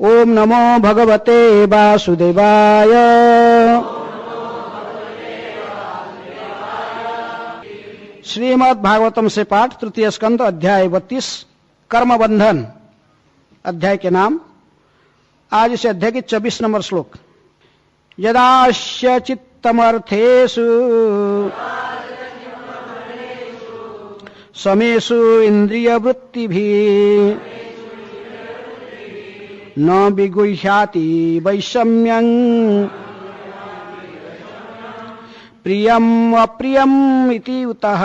ओम नमो भगवते वासुदेवाय। श्रीमद् भागवतम से पाठ, तृतीय स्कंद, अध्याय 32, कर्म बंधन। अध्याय के नाम। आज इस अध्याय की 24 नंबर श्लोक। यदास्य चित्तमर्थेषु समेषु इंद्रियवृत्तिभिः न विगुह्याति वैषम्यं प्रियम अप्रियम इति उतः।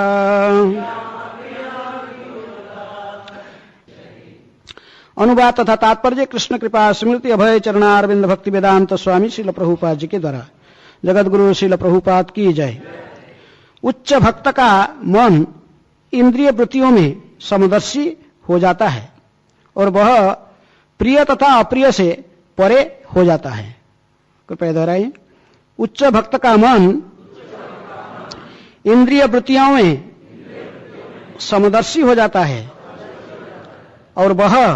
अनुवाद तथा तात्पर्य कृष्ण कृपा स्मृति अभय चरणारविंद भक्ति वेदांत स्वामी श्रील प्रभुपाद जी के द्वारा। जगत गुरु श्रील प्रभुपाद की जय। उच्च भक्त का मन इंद्रिय वृत्तियों में समदर्शी हो जाता है और वह प्रिय तथा अप्रिय से परे हो जाता है। कृपया दोहराइए। उच्च भक्त का मन इंद्रिय वृत्तियों में समदर्शी हो जाता है और वह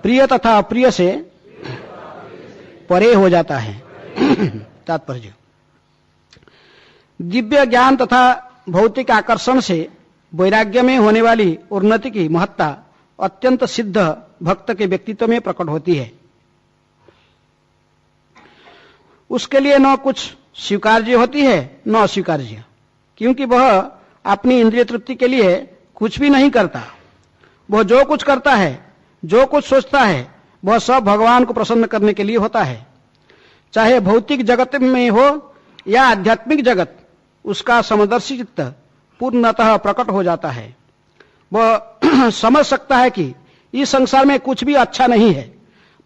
प्रिय तथा अप्रिय से परे हो जाता है। तात्पर्य, दिव्य ज्ञान तथा भौतिक आकर्षण से वैराग्य में होने वाली उन्नति की महत्ता अत्यंत सिद्ध भक्त के व्यक्तित्व में प्रकट होती है। उसके लिए न कुछ स्वीकार्य होती है न अस्वीकार्य, क्योंकि वह अपनी इंद्रिय तृप्ति के लिए कुछ भी नहीं करता। वह जो कुछ करता है, जो कुछ सोचता है, वह सब भगवान को प्रसन्न करने के लिए होता है। चाहे भौतिक जगत में हो या आध्यात्मिक जगत, उसका समदर्शी चित्त पूर्णतः प्रकट हो जाता है। वह समझ सकता है कि इस संसार में कुछ भी अच्छा नहीं है।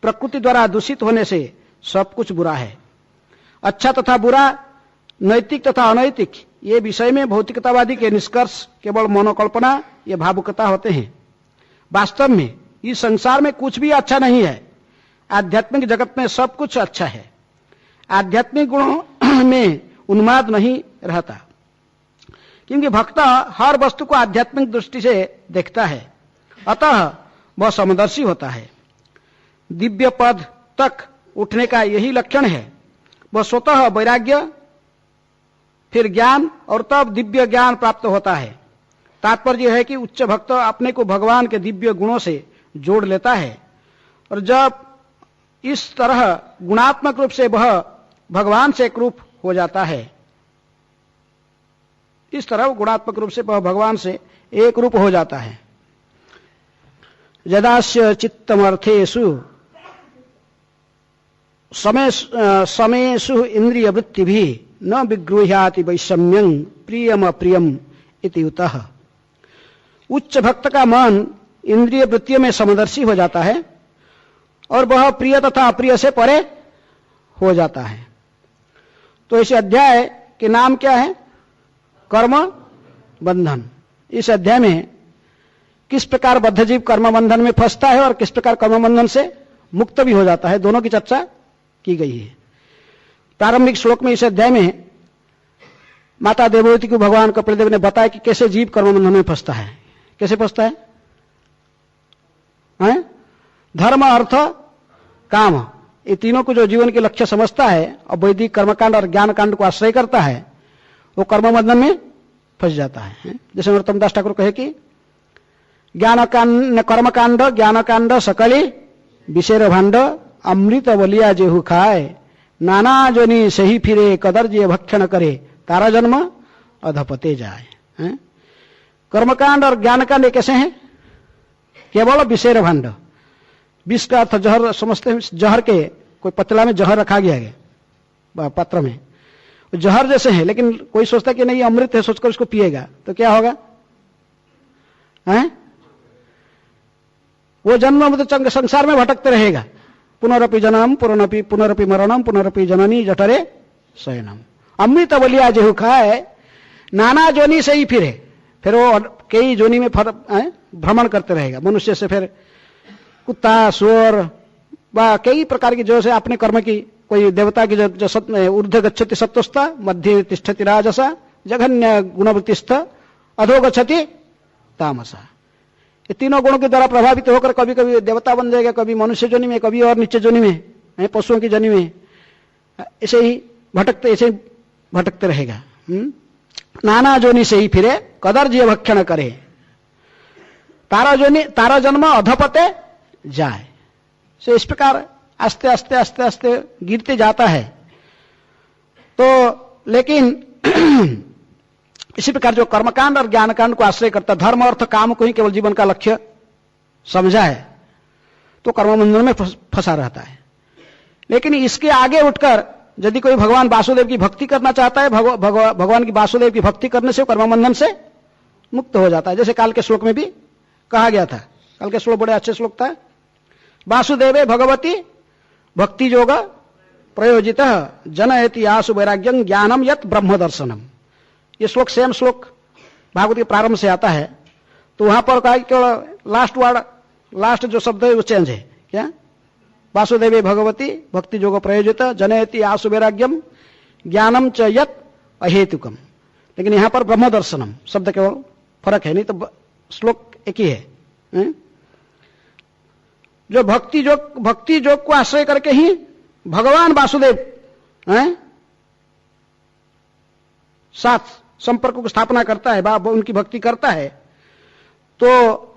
प्रकृति द्वारा दूषित होने से सब कुछ बुरा है। अच्छा तथा बुरा, नैतिक तथा अनैतिक, ये विषय में भौतिकतावादी के निष्कर्ष केवल मनोकल्पना या भावुकता होते हैं। वास्तव में इस संसार में कुछ भी अच्छा नहीं है। आध्यात्मिक जगत में सब कुछ अच्छा है। आध्यात्मिक गुणों में उन्माद नहीं रहता, क्योंकि भक्त हर वस्तु को आध्यात्मिक दृष्टि से देखता है, अतः वह समदर्शी होता है। दिव्य पद तक उठने का यही लक्षण है। वह स्वतः वैराग्य, फिर ज्ञान और तब दिव्य ज्ञान प्राप्त होता है। तात्पर्य है कि उच्च भक्त अपने को भगवान के दिव्य गुणों से जोड़ लेता है और जब इस तरह गुणात्मक रूप से वह भगवान से एक रूप हो जाता है, इस तरह गुणात्मक रूप से वह भगवान से एक रूप हो जाता है। यदास्य चित्तमर्थेषु समेषु इंद्रिय वृत्तिभिः न विगृह्याति वैषम्यं प्रियम अप्रियम इति उतः। उच्च भक्त का मन इंद्रिय वृत्तियों में समदर्शी हो जाता है और वह प्रिय तथा अप्रिय से परे हो जाता है। तो इस अध्याय के नाम क्या है? कर्म बंधन। इस अध्याय में किस प्रकार बद्धजीव कर्म बंधन में फंसता है और किस प्रकार कर्म बंधन से मुक्त भी हो जाता है, दोनों की चर्चा की गई है। प्रारंभिक श्लोक में इस अध्याय में माता देवहूति को भगवान कपिलदेव ने बताया कि कैसे जीव कर्म बंधन में फंसता है। कैसे फंसता है? धर्म, अर्थ, काम, ये तीनों को जो जीवन के लक्ष्य समझता है और वैदिक कर्मकांड और ज्ञान कांड को आश्रय करता है, वो कर्म बंधन में फंस जाता है। जैसे नरोत्तम दास ठाकुर कहे कि कर्मकांड ज्ञानकांड सकली विषेर भांड अमृत बलिया जेहू खाए नाना जोनी सही फिरे कदर जे भक्षण करे तारा जन्म अधपते जाए। कर्मकांड और ज्ञानकांड कैसे हैं? केवल विषेर भांड। विष का अर्थ जहर समझते हैं। जहर के कोई पतला में जहर रखा गया है पात्र में, जहर जैसे है, लेकिन कोई सोचता कि नहीं अमृत है, सोचकर उसको पिएगा तो क्या होगा? वो जन्म संसार में भटकते रहेगा। पुनरपि जन्म पुनरपि मरणम पुनरपि जननी जठरे शयनम। अमृत बलिया जेहू खाए नाना जोनी से ही फिर वो कई जोनी में भ्रमण करते रहेगा। मनुष्य से फिर कुत्ता, सुअर व कई प्रकार की, जो से अपने कर्म की, कोई देवता की जो ऊर्ध्व गच्छति सत्वस्था मध्य तिष्ठति राजसा जघन्य गुणवृत्तिस्थ अधो गच्छति तामसा। ये तीनों गुणों के द्वारा प्रभावित होकर कभी कभी देवता बन जाएगा, कभी मनुष्य जोनि में, कभी और नीचे जोनि में, पशुओं की जोनि में, ऐसे ही भटकते रहेगा। नाना जोनि से ही फिरे कदर जीव भक्षण करे, तारा जन्म अधपते जाए। से इस प्रकार आस्ते आस्ते आस्ते आस्ते गिरते जाता है। तो लेकिन इसी प्रकार जो कर्मकांड और ज्ञानकांड को आश्रय करता, धर्म अर्थ काम को ही केवल जीवन का लक्ष्य समझा है, तो कर्म बंधन में फंसा रहता है। लेकिन इसके आगे उठकर यदि कोई भगवान वासुदेव की भक्ति करना चाहता है, भगवान की वासुदेव की भक्ति करने से कर्म बंधन से मुक्त हो जाता है। जैसे काल के श्लोक में भी कहा गया था, काल के श्लोक बड़े अच्छे श्लोक था, वासुदेवे भगवती भक्ति योग प्रयोजित जनयति आसु वैराग्यं ज्ञानम यत ब्रह्म दर्शनम। ये श्लोक सेम श्लोक भागवत के प्रारंभ से आता है। तो वहां पर कहा केवल लास्ट वर्ड, लास्ट जो शब्द है वो चेंज है। क्या? वासुदेवे भगवती भक्ति योग प्रयोजित जनयति आसु वैराग्यम ज्ञानम च यत अहेतुकम। लेकिन यहां पर ब्रह्म दर्शनम शब्द केवल फर्क है, नहीं तो श्लोक एक ही है। जो भक्ति योग को आश्रय करके ही भगवान वासुदेव साथ संपर्क को स्थापना करता है, उनकी भक्ति करता है, तो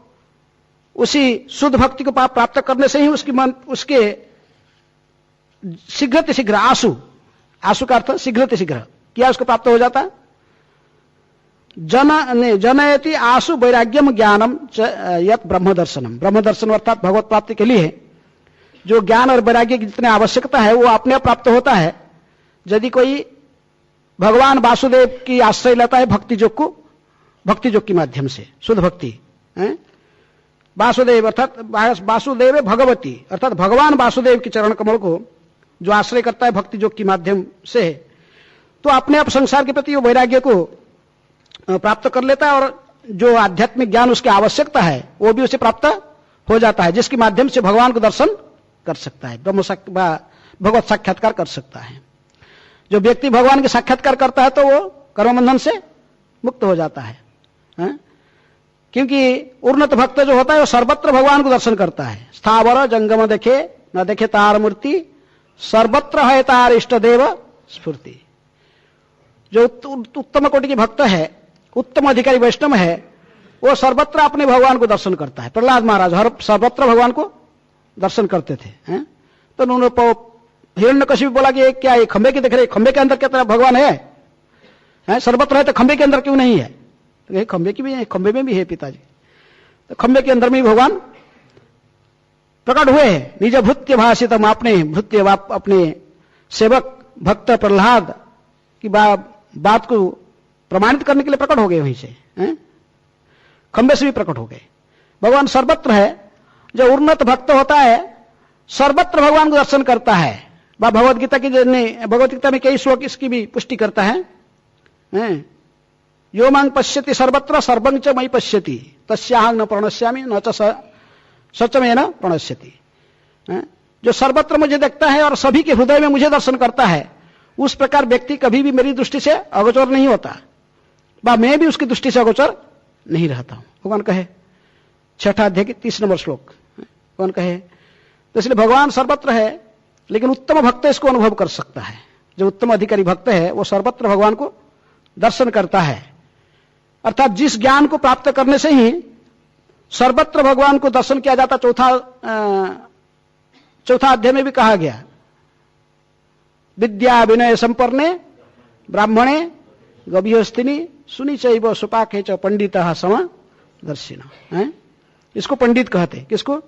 उसी शुद्ध भक्ति को प्राप्त करने से ही उसके शीघ्र शीघ्र आसु का अर्थ शीघ्र शीघ्र क्या उसको प्राप्त हो जाता। जनयति आसु वैराग्यम ज्ञानम यत ब्रह्म दर्शनम। ब्रह्म दर्शन अर्थात भगवत प्राप्ति के लिए जो ज्ञान और वैराग्य की जितनी आवश्यकता है वो अपने आप प्राप्त होता है यदि कोई भगवान वासुदेव की आश्रय लेता है भक्ति योग के माध्यम से, शुद्ध भक्ति। वासुदेव अर्थात वासुदेव भगवती अर्थात भगवान वासुदेव के चरण कमल को जो आश्रय करता है भक्ति योग के माध्यम से, तो अपने आप संसार के प्रति वो वैराग्य को प्राप्त कर लेता है और जो आध्यात्मिक ज्ञान उसकी आवश्यकता है वो भी उसे प्राप्त हो जाता है, जिसके माध्यम से भगवान को दर्शन कर सकता है, भगवत साक्षात्कार कर सकता है। जो व्यक्ति भगवान के साक्षात्कार करता है तो वो कर्म बंधन से मुक्त हो जाता है। क्योंकि उन्नत भक्त जो होता है वो सर्वत्र भगवान को दर्शन करता है। स्थावर जंगम देखे न देखे तार मूर्ति, सर्वत्र है तार इष्ट देव स्फूर्ति। जो उत्तम कोटि के भक्त है, उत्तम अधिकारी वैष्णव है, वो सर्वत्र अपने भगवान को दर्शन करता है। प्रहलाद महाराज हर सर्वत्र भगवान को दर्शन करते थे। तो उन्होंने हिरण्यकशिपु बोला कि क्या ये खंबे के देख रहे, खंबे के अंदर क्या तरह भगवान है? सर्वत्र है तो खंबे के अंदर क्यों नहीं है? तो खंबे की भी है, खंबे में भी है पिताजी। तो खंबे के अंदर में भगवान प्रकट हुए हैं। निज भृत्य भाषितम, अपने सेवक भक्त प्रहलाद की बात को प्रमाणित करने के लिए प्रकट हो गए वहीं से। खंबे से भी प्रकट हो गए। भगवान सर्वत्र है। जो उन्नत भक्त होता है सर्वत्र भगवान को दर्शन करता है। भगवत गीता में कई श्लोक इसकी भी पुष्टि करता है। यो मांग पश्यति सर्वत्र सर्वं च मयि पश्यति तस्याहं न प्रणश्यामि न च सच में न प्रणश्यति। जो सर्वत्र मुझे देखता है और सभी के हृदय में मुझे दर्शन करता है, उस प्रकार व्यक्ति कभी भी मेरी दृष्टि से अगोचर नहीं होता, मैं भी उसकी दृष्टि से अगोचर नहीं रहता हूं। भगवान कहे 6 अध्याय के 30 नंबर श्लोक। भगवान कहे तो इसलिए भगवान सर्वत्र है, लेकिन उत्तम भक्त इसको अनुभव कर सकता है। जो उत्तम अधिकारी भक्त है वो सर्वत्र भगवान को दर्शन करता है। अर्थात जिस ज्ञान को प्राप्त करने से ही सर्वत्र भगवान को दर्शन किया जाता। चौथा अध्याय में भी कहा गया, विद्या विनय संपन्ने ब्राह्मणे गभीरस्तिनी सुनी चैव सुपाके च पंडितः समदर्शिनः। इसको पंडित कहते। किसको?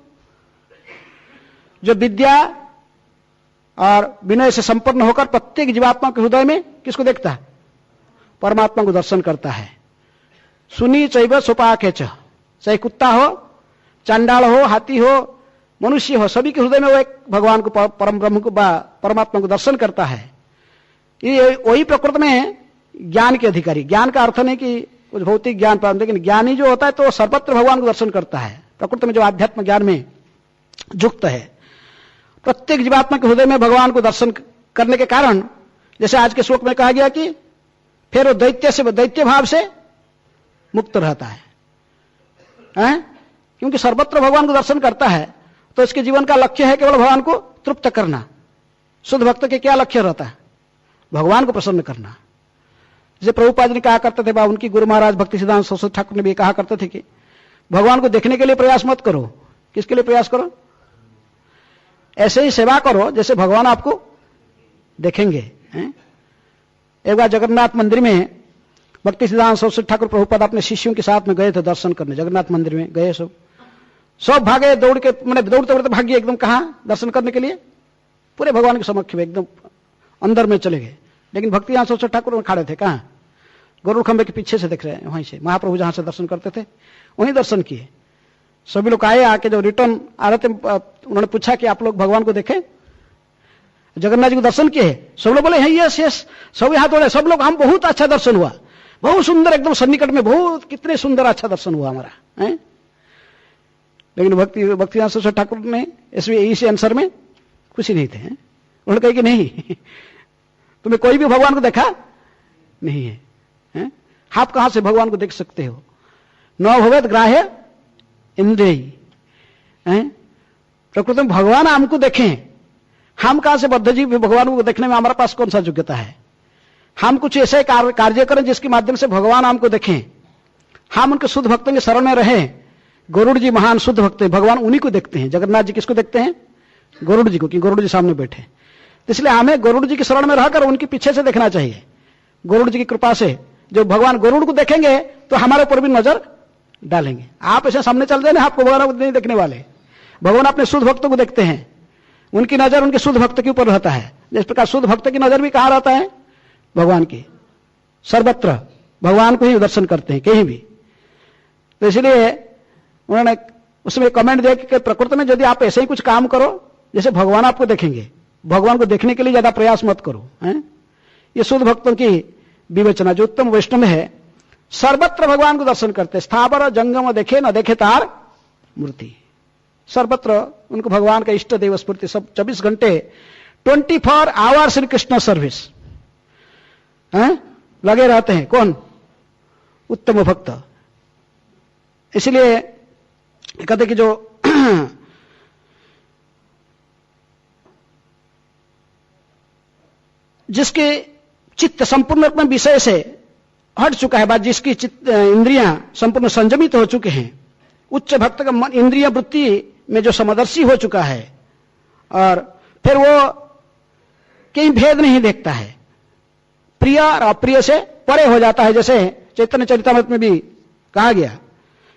जो विद्या और विनय से संपन्न होकर प्रत्येक जीवात्मा के हृदय में किसको देखता है? परमात्मा को दर्शन करता है। सुनी चैव सुपाके च, चाहे कुत्ता हो, चांडाल हो, हाथी हो, मनुष्य हो, सभी के हृदय में वो एक भगवान को, परम ब्रह्म को, परमात्मा को दर्शन करता है। ये वही प्रकृति में ज्ञान के अधिकारी। ज्ञान का अर्थ नहीं कि कुछ भौतिक ज्ञान प्राप्त, लेकिन ज्ञानी जो होता है तो सर्वत्र भगवान को दर्शन करता है। प्रकृति में जो आध्यात्म ज्ञान में युक्त है, प्रत्येक जीवात्मा के हृदय में भगवान को दर्शन करने के कारण, जैसे आज के श्लोक में कहा गया कि फिर वो दैत्य भाव से मुक्त रहता है। क्योंकि सर्वत्र भगवान को दर्शन करता है तो इसके जीवन का लक्ष्य है केवल भगवान को तृप्त करना। शुद्ध भक्त के क्या लक्ष्य रहता है? भगवान को प्रसन्न करना। जैसे प्रभुपाद ने कहा करते थे, उनकी गुरु महाराज भक्ति सिद्धांत सरस्वती ठाकुर ने भी कहा करते थे कि भगवान को देखने के लिए प्रयास मत करो। किसके लिए प्रयास करो? ऐसे ही सेवा करो जैसे भगवान आपको देखेंगे। एक बार जगन्नाथ मंदिर में भक्ति सिद्धांत सरस्वती ठाकुर प्रभुपाद अपने शिष्यों के साथ में गए थे दर्शन करने। जगन्नाथ मंदिर में गए, सब भागे, दौड़ के, मैंने दौड़ते दौड़ते भागे एकदम। कहां दर्शन करने के लिए? पूरे भगवान के समक्ष में एकदम अंदर में चले गए। लेकिन भक्ति सिद्धांत सरस्वती ठाकुर में खड़े थे। कहां? गरुड़ खंबे के पीछे से देख रहे हैं, वहीं से महाप्रभु जहां से दर्शन करते थे वहीं दर्शन किए। सभी लोग आए, आके जो रिटर्न आ रहे थे उन्होंने पूछा कि आप लोग भगवान को देखे, जगन्नाथ जी को दर्शन किए? सब लोग बोले हैं यस यस, सब हाथ जोड़े, सब लोग, हम बहुत अच्छा दर्शन हुआ, बहुत सुंदर, एकदम सन्निकट में, बहुत कितने सुंदर अच्छा दर्शन हुआ हमारा है। लेकिन भक्ति सरस्वती ठाकुर ने इसी आंसर में खुशी नहीं थे। उन्होंने कहा कि नहीं, तुम्हें कोई भी भगवान को देखा नहीं है। आप कहां से भगवान को देख सकते हो? न भवेत ग्राह्य इंद्रिय। प्रकृति में भगवान हमको देखें, हम कहां से बद्ध जीव भगवान को देखने में हमारे पास कौन सा योग्यता है? हम कुछ ऐसे कार्य करें जिसके माध्यम से भगवान हमको देखें, हम उनके शुद्ध भक्तों के शरण में रहें। गरुड़ जी महान शुद्ध भक्त हैं, भगवान उन्हीं को देखते हैं। जगन्नाथ जी किसको देखते हैं? गरुड़ जी को, कि गरुड़ जी सामने बैठे। इसलिए हमें गरुड़ जी की शरण में रहकर उनके पीछे से देखना चाहिए। गरुड़ जी की कृपा से जो भगवान गरुड़ को देखेंगे तो हमारे ऊपर भी नजर डालेंगे। आप ऐसे सामने चल जाए, आपको भगवान को नहीं देखने वाले। भगवान अपने शुद्ध भक्तों को देखते हैं, उनकी नजर उनके शुद्ध भक्त के ऊपर रहता है। जिस प्रकार शुद्ध भक्त की नजर भी कहां रहता है? भगवान की। सर्वत्र भगवान को ही दर्शन करते हैं, कहीं भी। तो इसलिए उन्होंने उसमें कमेंट दिया कि प्रकृति में यदि आप ऐसे ही कुछ काम करो जैसे भगवान आपको देखेंगे, भगवान को देखने के लिए ज्यादा प्रयास मत करो। ये शुद्ध भक्तों की विवेचना। जो उत्तम वैष्णव है सर्वत्र भगवान को दर्शन करते, स्थावर जंगम देखे न देखे तार मूर्ति। सर्वत्र उनको भगवान का इष्ट देव स्फूर्ति, सब 24 घंटे 24 आवर्स इन कृष्ण सर्विस लगे रहते हैं। कौन? उत्तम भक्त। इसलिए कहते कि जो जिसके चित्त संपूर्ण रूप में विषय से हट चुका है, बात जिसकी इंद्रियां संपूर्ण संयमित हो चुके हैं, उच्च भक्त का मन इंद्रिय वृत्ति में जो समदर्शी हो चुका है, और फिर वो कहीं भेद नहीं देखता है, प्रिय और अप्रिय से परे हो जाता है। जैसे चैतन्य चरितामृत में भी कहा गया,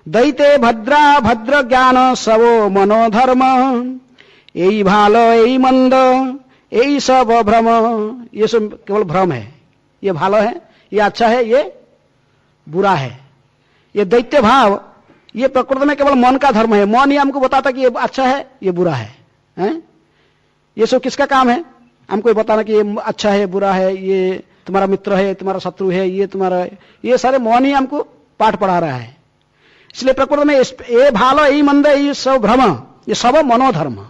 दैते भद्रा भद्र ज्ञान सबो मनोधर्म, यही भालो यही मंद यही सब भ्रम। ये सब केवल भ्रम है। ये भालो है, ये अच्छा है, ये बुरा है। ये दैत्य भाव, ये प्रकृति में केवल मन का धर्म है। मन ही हमको बताता कि ये अच्छा है, ये बुरा है, ये सब किसका काम है? हमको ये बताना कि ये अच्छा है, बुरा है, ये तुम्हारा मित्र है, तुम्हारा शत्रु है, ये तुम्हारा, ये सारे मन ही हमको पाठ पढ़ा रहा है। इसलिए प्रकृति में ये भालो यही मंद ये सब भ्रम, ये सब मनोधर्म।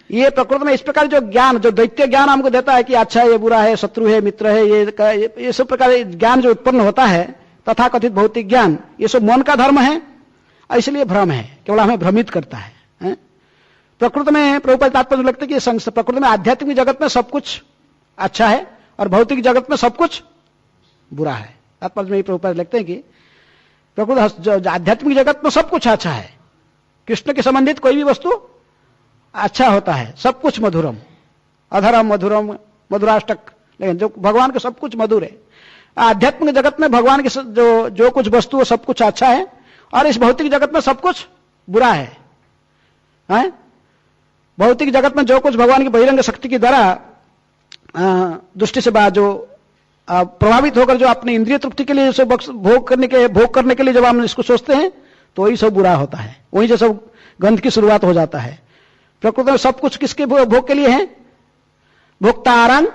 ये प्रकृति में इस प्रकार जो ज्ञान, जो दैत्य ज्ञान हमको देता है कि अच्छा है, ये बुरा है, शत्रु है, मित्र है, ये सब प्रकार ज्ञान जो उत्पन्न होता है, तथा कथित भौतिक ज्ञान, ये सब मन का धर्म है, इसलिए भ्रम है, केवल हमें भ्रमित करता है। प्रकृति में प्रभुपाद तात्पर्य लगता है कि प्रकृति में आध्यात्मिक जगत में सब कुछ अच्छा है और भौतिक जगत में सब कुछ बुरा है। तात्पर्य में प्रभुपाद लिखते हैं कि प्रकृति आध्यात्मिक जगत में सब कुछ अच्छा है, कृष्ण के संबंधित कोई भी वस्तु अच्छा होता है, सब कुछ मधुरम, अधरम मधुरम मधुराष्टक, लेकिन जो भगवान के सब कुछ मधुर है। आध्यात्मिक जगत में भगवान के जो कुछ वस्तु है सब कुछ अच्छा है, और इस भौतिक जगत में सब कुछ बुरा है। भौतिक जगत में जो कुछ भगवान की बहिरंग शक्ति के द्वारा दृष्टि से जो प्रभावित होकर जो अपनी इंद्रिय तृप्ति के लिए भोग करने के लिए जब हम इसको सोचते हैं तो वही सब बुरा होता है, वहीं से सब गंध की शुरुआत हो जाता है। प्रकृति में सब कुछ किसके भोग के लिए है? भोक्तारंग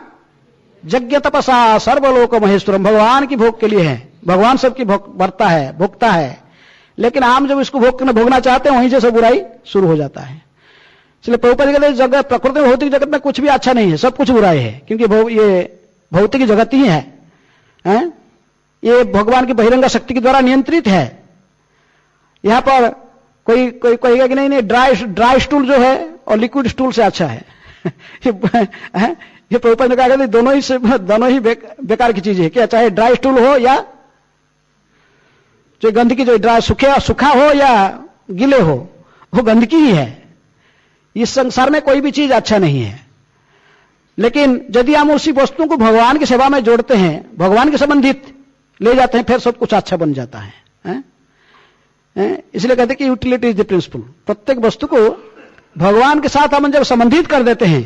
यज्ञ तपसा सर्वलोक महेश्वरम, भगवान की भोग के लिए है। भगवान सबकी भरता है, भोगता है, लेकिन हम जब इसको भोगना चाहते हैं वहीं से सब बुराई शुरू हो जाता है। इसलिए प्रभुपाद कहते हैं जगत, प्रकृति में भौतिक जगत में कुछ भी अच्छा नहीं है, सब कुछ बुराई है, क्योंकि ये भौतिक जगत ही है, ये भगवान की बहिरंग शक्ति के द्वारा नियंत्रित है। यहां पर कोई कोई कहेगा कि नहीं नहीं, ड्राई स्टूल जो है और लिक्विड स्टूल से अच्छा है। ये प्रभुपाद ने कहा कि दोनों ही बेकार की चीज है, क्या चाहे ड्राई स्टूल हो या जो गंदगी, जो ड्राई सूखा हो या गीले हो, वो गंदगी ही है। इस संसार में कोई भी चीज अच्छा नहीं है। लेकिन यदि हम उसी वस्तु को भगवान की सेवा में जोड़ते हैं, भगवान के संबंधित ले जाते हैं, फिर सब कुछ अच्छा बन जाता है। इसलिए कहते हैं कि यूटिलिटी इज द प्रिंसिपल। प्रत्येक वस्तु को भगवान के साथ हम जब संबंधित कर देते हैं,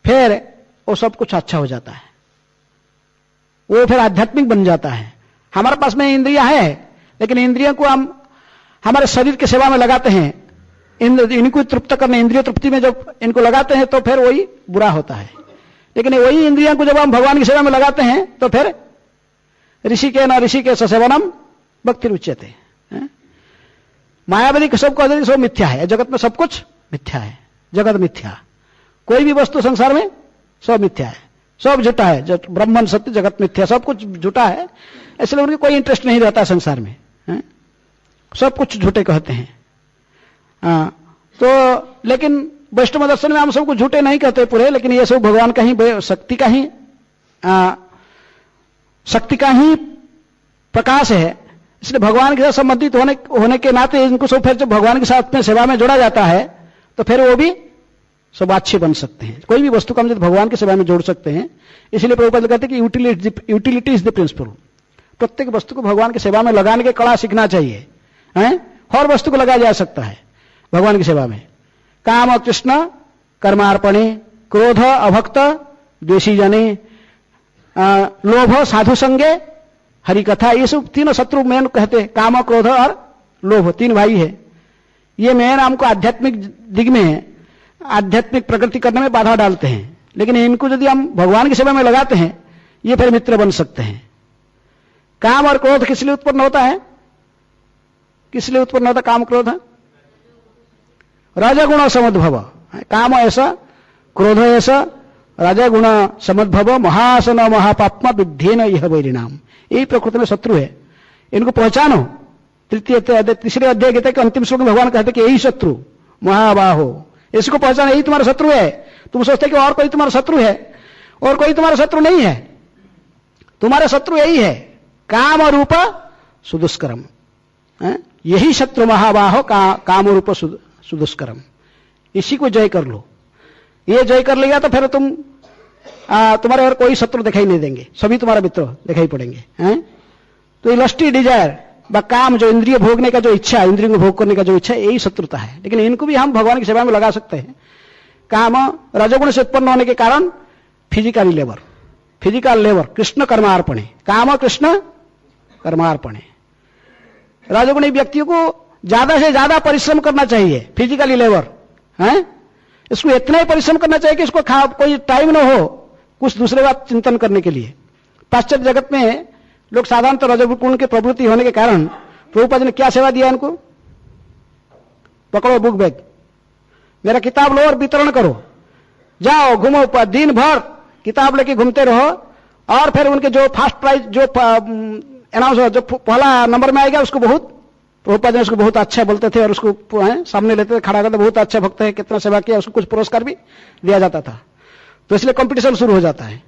फिर वो सब कुछ अच्छा हो जाता है, वो फिर आध्यात्मिक बन जाता है। हमारे पास में इंद्रियां है, लेकिन इंद्रियों को हम हमारे शरीर की सेवा में लगाते हैं, इनको तृप्त करने, इंद्रिय तृप्ति में जब इनको लगाते हैं तो फिर वही बुरा होता है। लेकिन वही इंद्रियों को जब हम भगवान की सेवा में लगाते हैं तो फिर ऋषि के न ऋषि के सेवनम भक्ति उच्यते। मायावादी सब कहते सब मिथ्या है, जगत में सब कुछ मिथ्या है, जगत मिथ्या, कोई भी वस्तु संसार में सब मिथ्या है, सब झूठा है, ब्रह्मन सत्य जगत मिथ्या, सब कुछ झूठा है। इसलिए उनकी कोई इंटरेस्ट नहीं रहता संसार में, सब कुछ झूठे कहते हैं। तो लेकिन वैष्णव दर्शन में हम सबको झूठे नहीं कहते पूरे, लेकिन ये सब भगवान का ही शक्ति का ही प्रकाश है। इसलिए भगवान के साथ संबंधित होने के नाते इनको सब फिर जब भगवान के साथ में सेवा में जोड़ा जाता है तो फिर वो भी सब अच्छे बन सकते हैं। कोई भी वस्तु को हम जब भगवान की सेवा में जोड़ सकते हैं, इसलिए प्रभुपाद कहते हैं कि यूटिलिटी इज द प्रिंसिपल। प्रत्येक वस्तु को भगवान की सेवा में लगाने के कला सीखना चाहिए। हर वस्तु को लगाया जा सकता है भगवान की सेवा में। काम कृष्ण कर्मार्पणे, क्रोध अभक्त द्वेषी जने, लोभ साधु संगे, हरि कथा, ये सब तीनों शत्रु मेन कहते हैं। काम क्रोध और लोभ तीन भाई है। ये मेन हमको आध्यात्मिक दिग में, आध्यात्मिक प्रगति करने में बाधा डालते हैं। लेकिन इनको यदि हम भगवान की सेवा में लगाते हैं, ये फिर मित्र बन सकते हैं। काम और क्रोध किस लिए उत्पन्न होता है? किस लिए उत्पन्न होता काम क्रोध? रजगुण समद्भव। काम ऐसा, क्रोध ऐसा, रजगुण समद्भव, महासन महापाप्मा विद्धेन यह वैरिणाम। यही प्रकृति में शत्रु है, इनको पहचानो। तीसरे अध्याय गीता के अंतिम श्लोक में भगवान कहते कि यही शत्रु महाबाहो, इसको पहचानो, यही तुम्हारा शत्रु है। तुम सोचते कि और कोई तुम्हारा शत्रु है, और कोई तुम्हारा शत्रु नहीं है, तुम्हारा शत्रु यही है, काम रूप सुदुष्करम। यही शत्रु महाबाहो काम रूप सुदुष्करम। इसी को जय कर लो। ये जय कर लिया तो फिर तुम्हारे और कोई शत्रु दिखाई नहीं देंगे, सभी तुम्हारा मित्र दिखाई पड़ेंगे। तो ये लस्टी डिजायर व काम, जो इंद्रिय भोगने का जो इच्छा, इंद्रियों को भोग करने का जो इच्छा, यही शत्रुता है। लेकिन इनको भी हम भगवान की सेवा में लगा सकते हैं। काम रजोगुण से उत्पन्न होने के कारण फिजिकल लेबर कृष्ण कर्मार्पणे, काम कृष्ण कर्मार्पणे। रजोगुणी व्यक्तियों को ज्यादा से ज्यादा परिश्रम करना चाहिए, फिजिकली लेबर है, इसको इतना ही परिश्रम करना चाहिए कि इसको कोई टाइम ना हो कुछ दूसरे बात चिंतन करने के लिए। पाश्चात्य जगत में लोग साधारणतः रजोगुण की प्रवृत्ति होने के कारण प्रभुपाद ने क्या सेवा दिया इनको? पकड़ो बुक बैग, मेरा किताब लो और वितरण करो, जाओ घूमो, दिन भर किताब लेके घूमते रहो, और फिर उनके जो फर्स्ट प्राइज, जो अनाउंस, जो पहला नंबर में आएगा उसको बहुत, प्रभुपाद ने उसको बहुत अच्छा बोलते थे और उसको सामने लेते थे, खड़ा करते, बहुत अच्छा भक्त है, कितना सेवा किया, उसको कुछ पुरस्कार भी दिया जाता था। तो इसलिए कंपटीशन शुरू हो जाता है।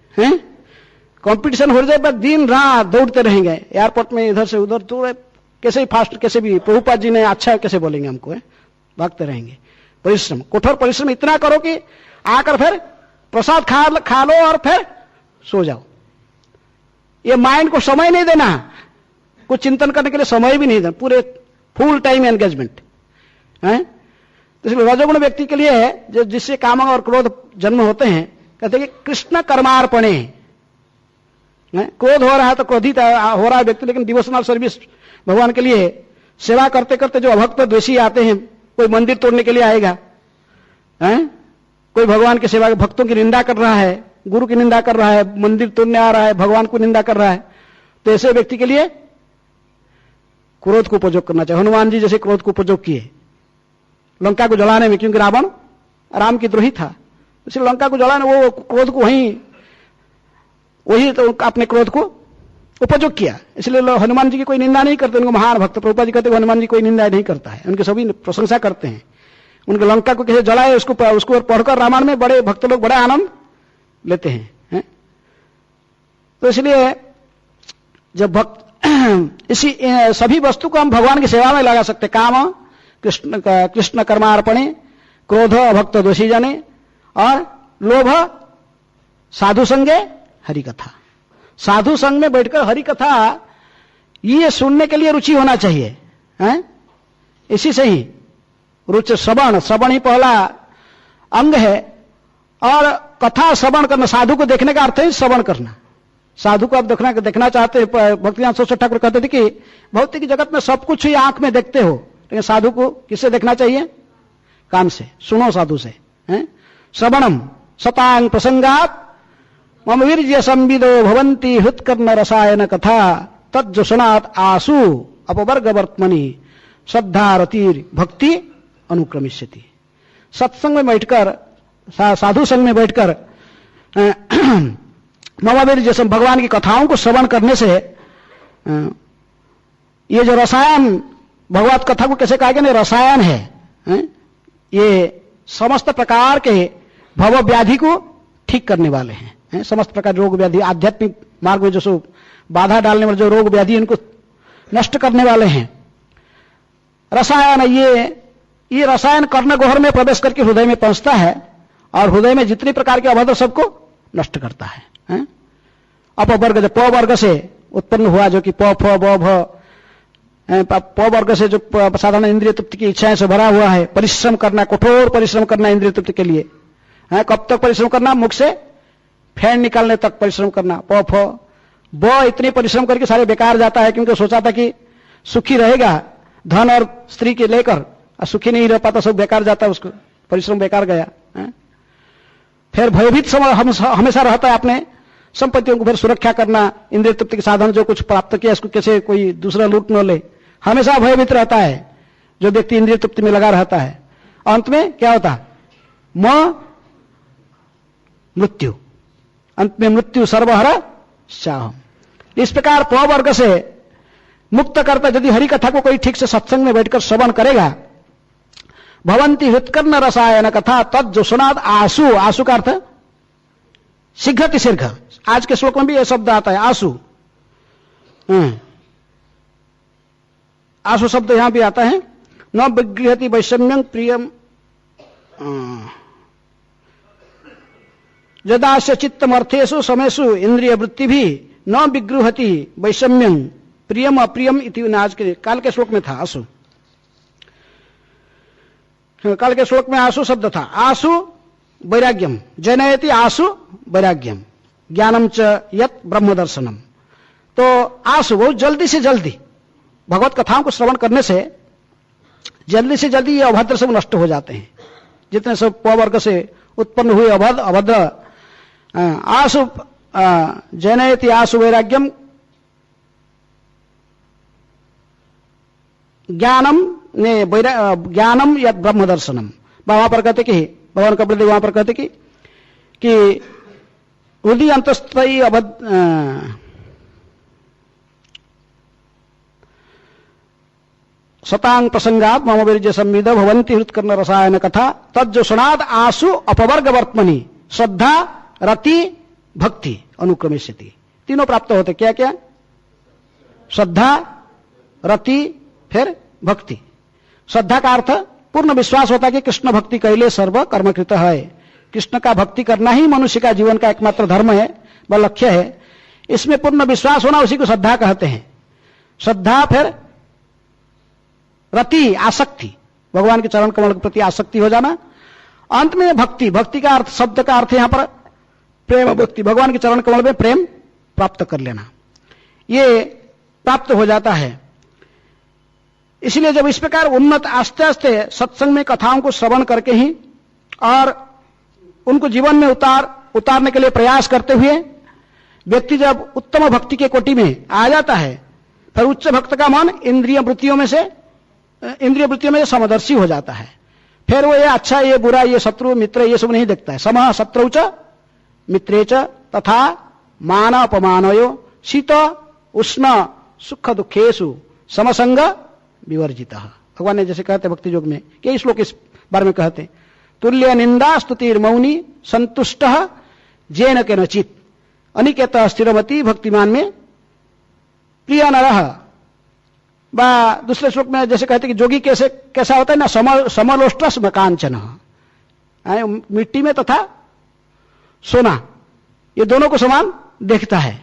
कंपटीशन हो जाए पर दिन रात दौड़ते रहेंगे एयरपोर्ट में, इधर से उधर, तो कैसे भी फास्ट, कैसे भी प्रभुपाद जी ने अच्छा कैसे बोलेंगे हमको, भागते रहेंगे। परिश्रम, कठोर परिश्रम इतना करो कि आकर फिर प्रसाद खा लो और फिर सो जाओ। ये माइंड को समय नहीं देना, कुछ चिंतन करने के लिए समय भी नहीं देना, पूरे फुल टाइम एंगेजमेंट है। इसलिए रजोगुण व्यक्ति के लिए जो जिससे काम और क्रोध जन्म होते हैं, कहते हैं कि कृष्ण कर्मार्पणे। क्रोध हो रहा है तो क्रोधित हो रहा है व्यक्ति, लेकिन डिवोशनल सर्विस भगवान के लिए सेवा करते करते जो अभक्त द्वेषी आते हैं, कोई मंदिर तोड़ने के लिए आएगा, कोई भगवान की सेवा, भक्तों की निंदा कर रहा है, गुरु की निंदा कर रहा है, मंदिर तोड़ने आ रहा है, भगवान को निंदा कर रहा है, तो ऐसे व्यक्ति के लिए क्रोध को उपयोग करना चाहिए। हनुमान जी जैसे क्रोध को उपयोग किए लंका को जलाने में, क्योंकि रावण राम की द्रोही था, इसलिए लंका को जलाने वो क्रोध को वही तो अपने क्रोध को उपयोग किया, इसलिए लोग हनुमान जी की कोई निंदा नहीं करते, उनको महान भक्त प्रभुपाद जी कहते हैं हनुमान जी कोई निंदा नहीं करता है, उनके सभी प्रशंसा करते हैं। उनके लंका को कैसे जलाए उसको पढ़कर रामायण में बड़े भक्त लोग बड़ा आनंद लेते हैं। तो इसलिए जब भक्त इसी सभी वस्तु को हम भगवान की सेवा में लगा सकते, काम कृष्ण कर्मार्पणे, क्रोध भक्त दोषी जने, और लोभ साधु संगे हरि कथा। साधु संग में बैठकर हरि कथा ये सुनने के लिए रुचि होना चाहिए, हैं? इसी से ही रुचि, श्रवण ही पहला अंग है, और कथा श्रवण करना, साधु को देखने का अर्थ है श्रवण करना। साधु को आप देखना चाहते हैं, भक्तिनाथ सरस्वती ठाकुर कहते थे कि भौतिक जगत में सब कुछ ही आंख में देखते हो, लेकिन साधु को किससे देखना चाहिए? कान से, सुनो साधु से। श्रवणम सतांग प्रसंगात मम वीर्य संविदो भवंती हृत्कर्ण रसायन कथा तज्जसनात् आसु अपवर्ग वर्तमनि श्रद्धा रतिर भक्ति अनुक्रमिष्यति। सत्संग में बैठकर, साधु संग में बैठकर मम जैसे भगवान की कथाओं को श्रवण करने से ये जो रसायन, भगवत कथा को कैसे कहा गया, रसायन है, ये समस्त प्रकार के भव व्याधि को ठीक करने वाले हैं। समस्त प्रकार रोग व्याधि, आध्यात्मिक मार्ग में जो बाधा डालने वाले जो रोग व्याधि, इनको नष्ट करने वाले हैं। रसायन, ये रसायन कर्ण गह्वर में प्रवेश करके हृदय में पहुंचता है, और हृदय में जितनी प्रकार के अभद्र सबको नष्ट करता है। अपवर्ग, जो प वर्ग से उत्पन्न हुआ, जो कि प फ ब भ, प वर्ग से जो साधारण इंद्रिय तृप्ति की इच्छाएं से भरा हुआ है, परिश्रम करना, कठोर परिश्रम करना इंद्रिय तृप्ति के लिए। कब तक परिश्रम करना? मुख से फैन निकालने तक परिश्रम करना। प फ ब इतनी परिश्रम करके सारे बेकार जाता है, क्योंकि सोचा था कि सुखी रहेगा धन और स्त्री के लेकर, और सुखी नहीं रह पाता, सब बेकार जाता है, उसको परिश्रम बेकार गया। फिर भयभीत हमेशा रहता है अपने संपत्तियों को फिर सुरक्षा करना, इंद्रिय तृप्ति के साधन जो कुछ प्राप्त किया इसको कैसे कोई दूसरा लूट न ले, हमेशा भयभीत रहता है जो व्यक्ति इंद्रिय तृप्ति में लगा रहता है। अंत में क्या होता? मृत्यु, अंत में मृत्यु सर्वहर चाह। इस प्रकार प वर्ग से मुक्त करता, यदि हरि कथा को कोई ठीक से सत्संग में बैठकर श्रवण करेगा, भवंती हृत्कर्ण रसायन कथा तज्जसनात् आसु, आसु का अर्थ शीघ्र शीघ्र। आज के श्लोक में भी यह शब्द आता है आसु। आसु शब्द यहां भी आता है। न विगृहति वैषम्यं प्रियम यदास्य चित्तमर्थेषु समेषु इंद्रिय वृत्ति भी न विगृहति वैषम्यं प्रियम अप्रियम इति। आज के काल के श्लोक में था आसु, काल के श्लोक में आसु शब्द था। आसु वैराग्यम जनयति, आसु वैराग्यम ज्ञानम च यत् ब्रह्म दर्शनम। तो आसु बहुत जल्दी से जल्दी भगवत कथाओं को श्रवण करने से जल्दी से जल्दी ये अभद्र सब नष्ट हो जाते हैं, जितने सब प वर्ग से उत्पन्न हुए अभद्र। आसु जनयति आसु वैराग्यम ज्ञानम यत् ब्रह्म दर्शनम। वहां पर कहते कि भगवान कपिलदेव वहां पर कहते कि हृदय अंतस्थयी सतांग प्रसंगात मम वीर्य संविद भवंती हृत्कर्ण रसायन कथा तज्जसनात् आसु अपवर्ग वर्तमनि श्रद्धा रति भक्ति अनुक्रमिष्यति। तीनों प्राप्त होते। क्या क्या? श्रद्धा, रति, फिर भक्ति। श्रद्धा का अर्थ पूर्ण विश्वास होता है कि कृष्ण भक्ति कैले सर्व कर्मकृत है। कृष्ण का भक्ति करना ही मनुष्य का जीवन का एकमात्र धर्म है, वह लक्ष्य है। इसमें पूर्ण विश्वास होना, उसी को श्रद्धा कहते हैं। श्रद्धा, फिर रति आसक्ति, भगवान के चरण कमल के प्रति आसक्ति हो जाना। अंत में भक्ति, भक्ति का अर्थ, शब्द का अर्थ यहां पर प्रेम भक्ति, भगवान के चरण कमल में प्रेम प्राप्त कर लेना, ये प्राप्त हो जाता है। इसलिए जब इस प्रकार उन्नत आस्ते आस्ते सत्संग में कथाओं को श्रवण करके ही और उनको जीवन में उतारने के लिए प्रयास करते हुए व्यक्ति जब उत्तम भक्ति के कोटि में आ जाता है, फिर उच्च भक्त का मन इंद्रिय वृत्तियों में से समदर्शी हो जाता है। फिर वो ये अच्छा, ये बुरा, ये शत्रु मित्र, ये सब नहीं देखता है। समः शत्रौ च मित्रे च तथा मान अपमानयो शीत उष्ण सुख दुखेशु समसंग विवर्जित। भगवान ने जैसे कहते भक्ति योग में, कई श्लोक इस बारे में कहते, तुल्य निंदा स्तुतिर मौनी संतुष्ट जेन के नचित अनिकेत स्थिरमति भक्तिमान में प्रिय नरह। दूसरे श्लोक में जैसे कहते कि जोगी कैसे कैसा होता है ना, समलोष्टस में कांचन, मिट्टी में तथा सोना ये दोनों को समान देखता है,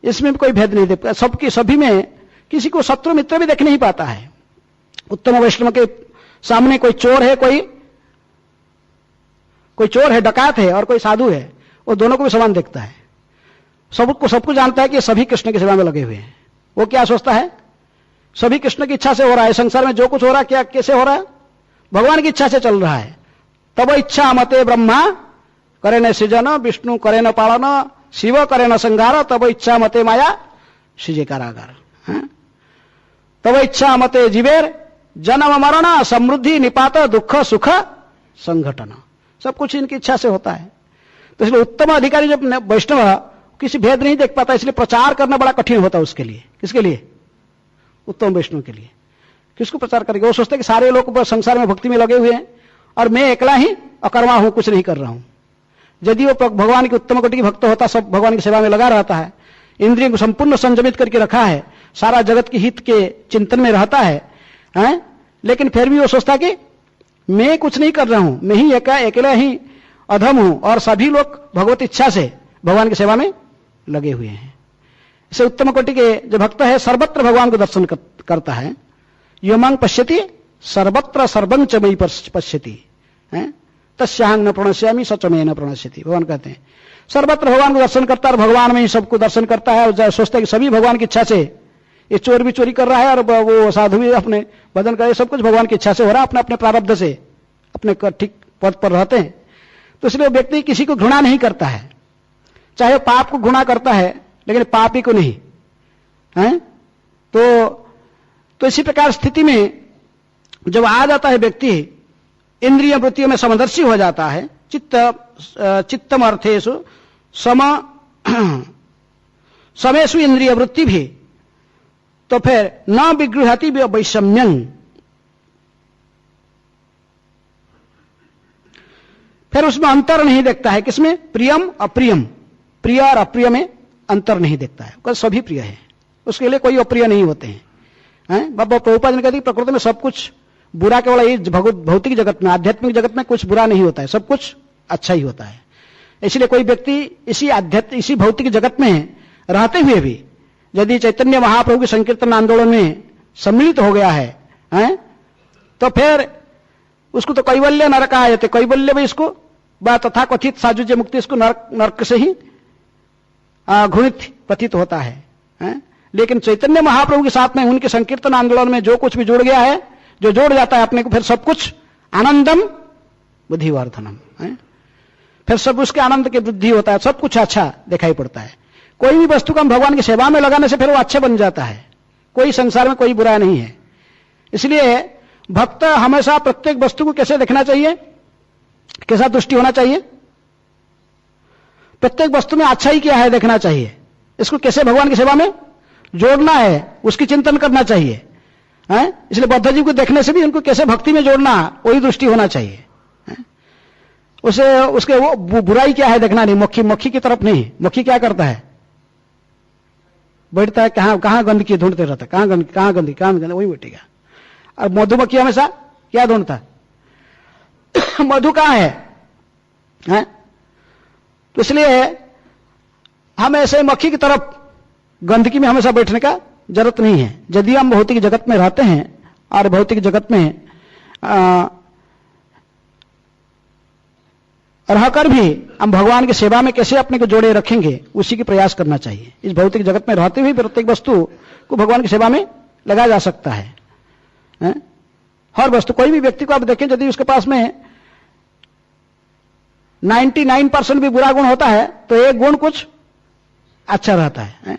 इसमें कोई भेद नहीं देखता, सबकी सभी में किसी को शत्रु मित्र भी देख नहीं पाता है। उत्तम वैष्णव के सामने कोई चोर है, कोई चोर है, डकात है और कोई साधु है, वो दोनों को भी समान देखता है। सबको जानता है कि सभी कृष्ण की सेवा में लगे हुए हैं। वो क्या सोचता है, सभी कृष्ण की इच्छा से हो रहा है, संसार में जो कुछ हो रहा है क्या कैसे हो रहा है, भगवान की इच्छा से चल रहा है। तब इच्छा मते ब्रह्मा करे न सृजन, विष्णु करे न पालन, शिव करे न संहार, तब इच्छा मते माया सृजे कारागार। तब इच्छा मते जीवेर जन्म मरण समृद्धि निपात दुख सुख संघटन, सब कुछ इनकी इच्छा से होता है। तो इसलिए उत्तम अधिकारी जब वैष्णव किसी भेद नहीं देख पाता, इसलिए प्रचार करना बड़ा कठिन होता है उसके लिए। किसके लिए? उत्तम वैष्णव के लिए। किसको प्रचार करेगा? वो सोचते कि सारे लोग संसार में भक्ति में लगे हुए हैं और मैं अकेला ही अकर्मा हूं, कुछ नहीं कर रहा हूं। यदि वो भगवान की उत्तम कोटि की भक्त होता, सब भगवान की सेवा में लगा रहता है, इंद्रियों को संपूर्ण संयमित करके रखा है, सारा जगत के हित के चिंतन में रहता है, लेकिन फिर भी वो सोचता कि मैं कुछ नहीं कर रहा हूं, मैं ही अकेला ही अधम हूं और सभी लोग भगवत इच्छा से भगवान की सेवा में लगे हुए हैं। इसे उत्तम कोटि के जो भक्त है सर्वत्र भगवान को दर्शन करता है। योमांग पश्यति सर्वत्र सर्वं च मयि पश्यति, तस्याहं न प्रणश्यामि सच में न प्रणश्यति। भगवान कहते हैं सर्वत्र भगवान को दर्शन करता है और भगवान में ही सबको दर्शन करता है, और सोचता है कि सभी भगवान की इच्छा से, ये चोर भी चोरी कर रहा है और वो साधु भी अपने भजन करे, सब कुछ भगवान की इच्छा से हो रहा है, अपने अपने प्रारब्ध से अपने ठीक पद पर रहते हैं। तो इसलिए व्यक्ति किसी को घृणा नहीं करता है, चाहे पाप को घृणा करता है लेकिन पापी को नहीं है। तो इसी प्रकार स्थिति में जब आ जाता है व्यक्ति इंद्रिय वृत्तियों में समदर्शी हो जाता है, चित्तम अर्थेषु समेषु इंद्रिय वृत्ति भी, तो फिर न विगृहति वैषम्यं, फिर उसमें अंतर नहीं देखता है। किसमें? प्रियम अप्रियम, प्रिय और अप्रिय में अंतर नहीं देखता है। सभी प्रिय है, उसके लिए कोई अप्रिय नहीं होते हैं। बाबा प्रभुपाद ने कहते हैं प्रकृति में सब कुछ बुरा केवल ये भौतिक जगत में, आध्यात्मिक जगत में कुछ बुरा नहीं होता है, सब कुछ अच्छा ही होता है। इसलिए कोई व्यक्ति इसी भौतिक जगत में रहते हुए भी यदि चैतन्य महाप्रभु के संकीर्तन आंदोलन में सम्मिलित हो गया है, तो फिर उसको तो कैवल्य नरकायते, कैवल्य में इसको तथा कथित साजुज्य मुक्ति इसको नरक से ही घृणित प्रतीत होता है। लेकिन चैतन्य महाप्रभु के साथ में उनके संकीर्तन आंदोलन में जो कुछ भी जुड़ गया है, जो जोड़ जाता है अपने को, फिर सब कुछ आनंदम बुद्धिवर्धनम, फिर सब उसके आनंद की वृद्धि होता है, सब कुछ अच्छा दिखाई पड़ता है। कोई भी वस्तु को हम भगवान की सेवा में लगाने से फिर वो अच्छा बन जाता है, कोई संसार में कोई बुरा नहीं है। इसलिए भक्त हमेशा प्रत्येक वस्तु को कैसे देखना चाहिए, कैसा दृष्टि होना चाहिए, प्रत्येक वस्तु में अच्छा ही क्या है देखना चाहिए, इसको कैसे भगवान की सेवा में जोड़ना है उसकी चिंतन करना चाहिए। इसलिए बौद्ध जी को देखने से भी उनको कैसे भक्ति में जोड़ना, वही दृष्टि होना चाहिए। उसके वो बुराई क्या है देखना नहीं, मक्खी की तरफ नहीं। मक्खी क्या करता है, बैठता है, कहां गंदगी ढूंढते रहता है, कहां गंदगी वही बैठेगा। और मधुमक्खी हमेशा क्या ढूंढता है, मधु कहां है? तो इसलिए हम ऐसे मक्खी की तरफ गंदगी में हमेशा बैठने का जरूरत नहीं है। यदि हम भौतिक जगत में रहते हैं और भौतिक जगत में रहकर भी हम भगवान की सेवा में कैसे अपने को जोड़े रखेंगे, उसी की प्रयास करना चाहिए। इस भौतिक जगत में रहते हुए प्रत्येक वस्तु को भगवान की सेवा में लगाया जा सकता है। हर वस्तु, कोई भी व्यक्ति को आप देखें, यदि उसके पास में 99% भी बुरा गुण होता है तो एक गुण कुछ अच्छा रहता है।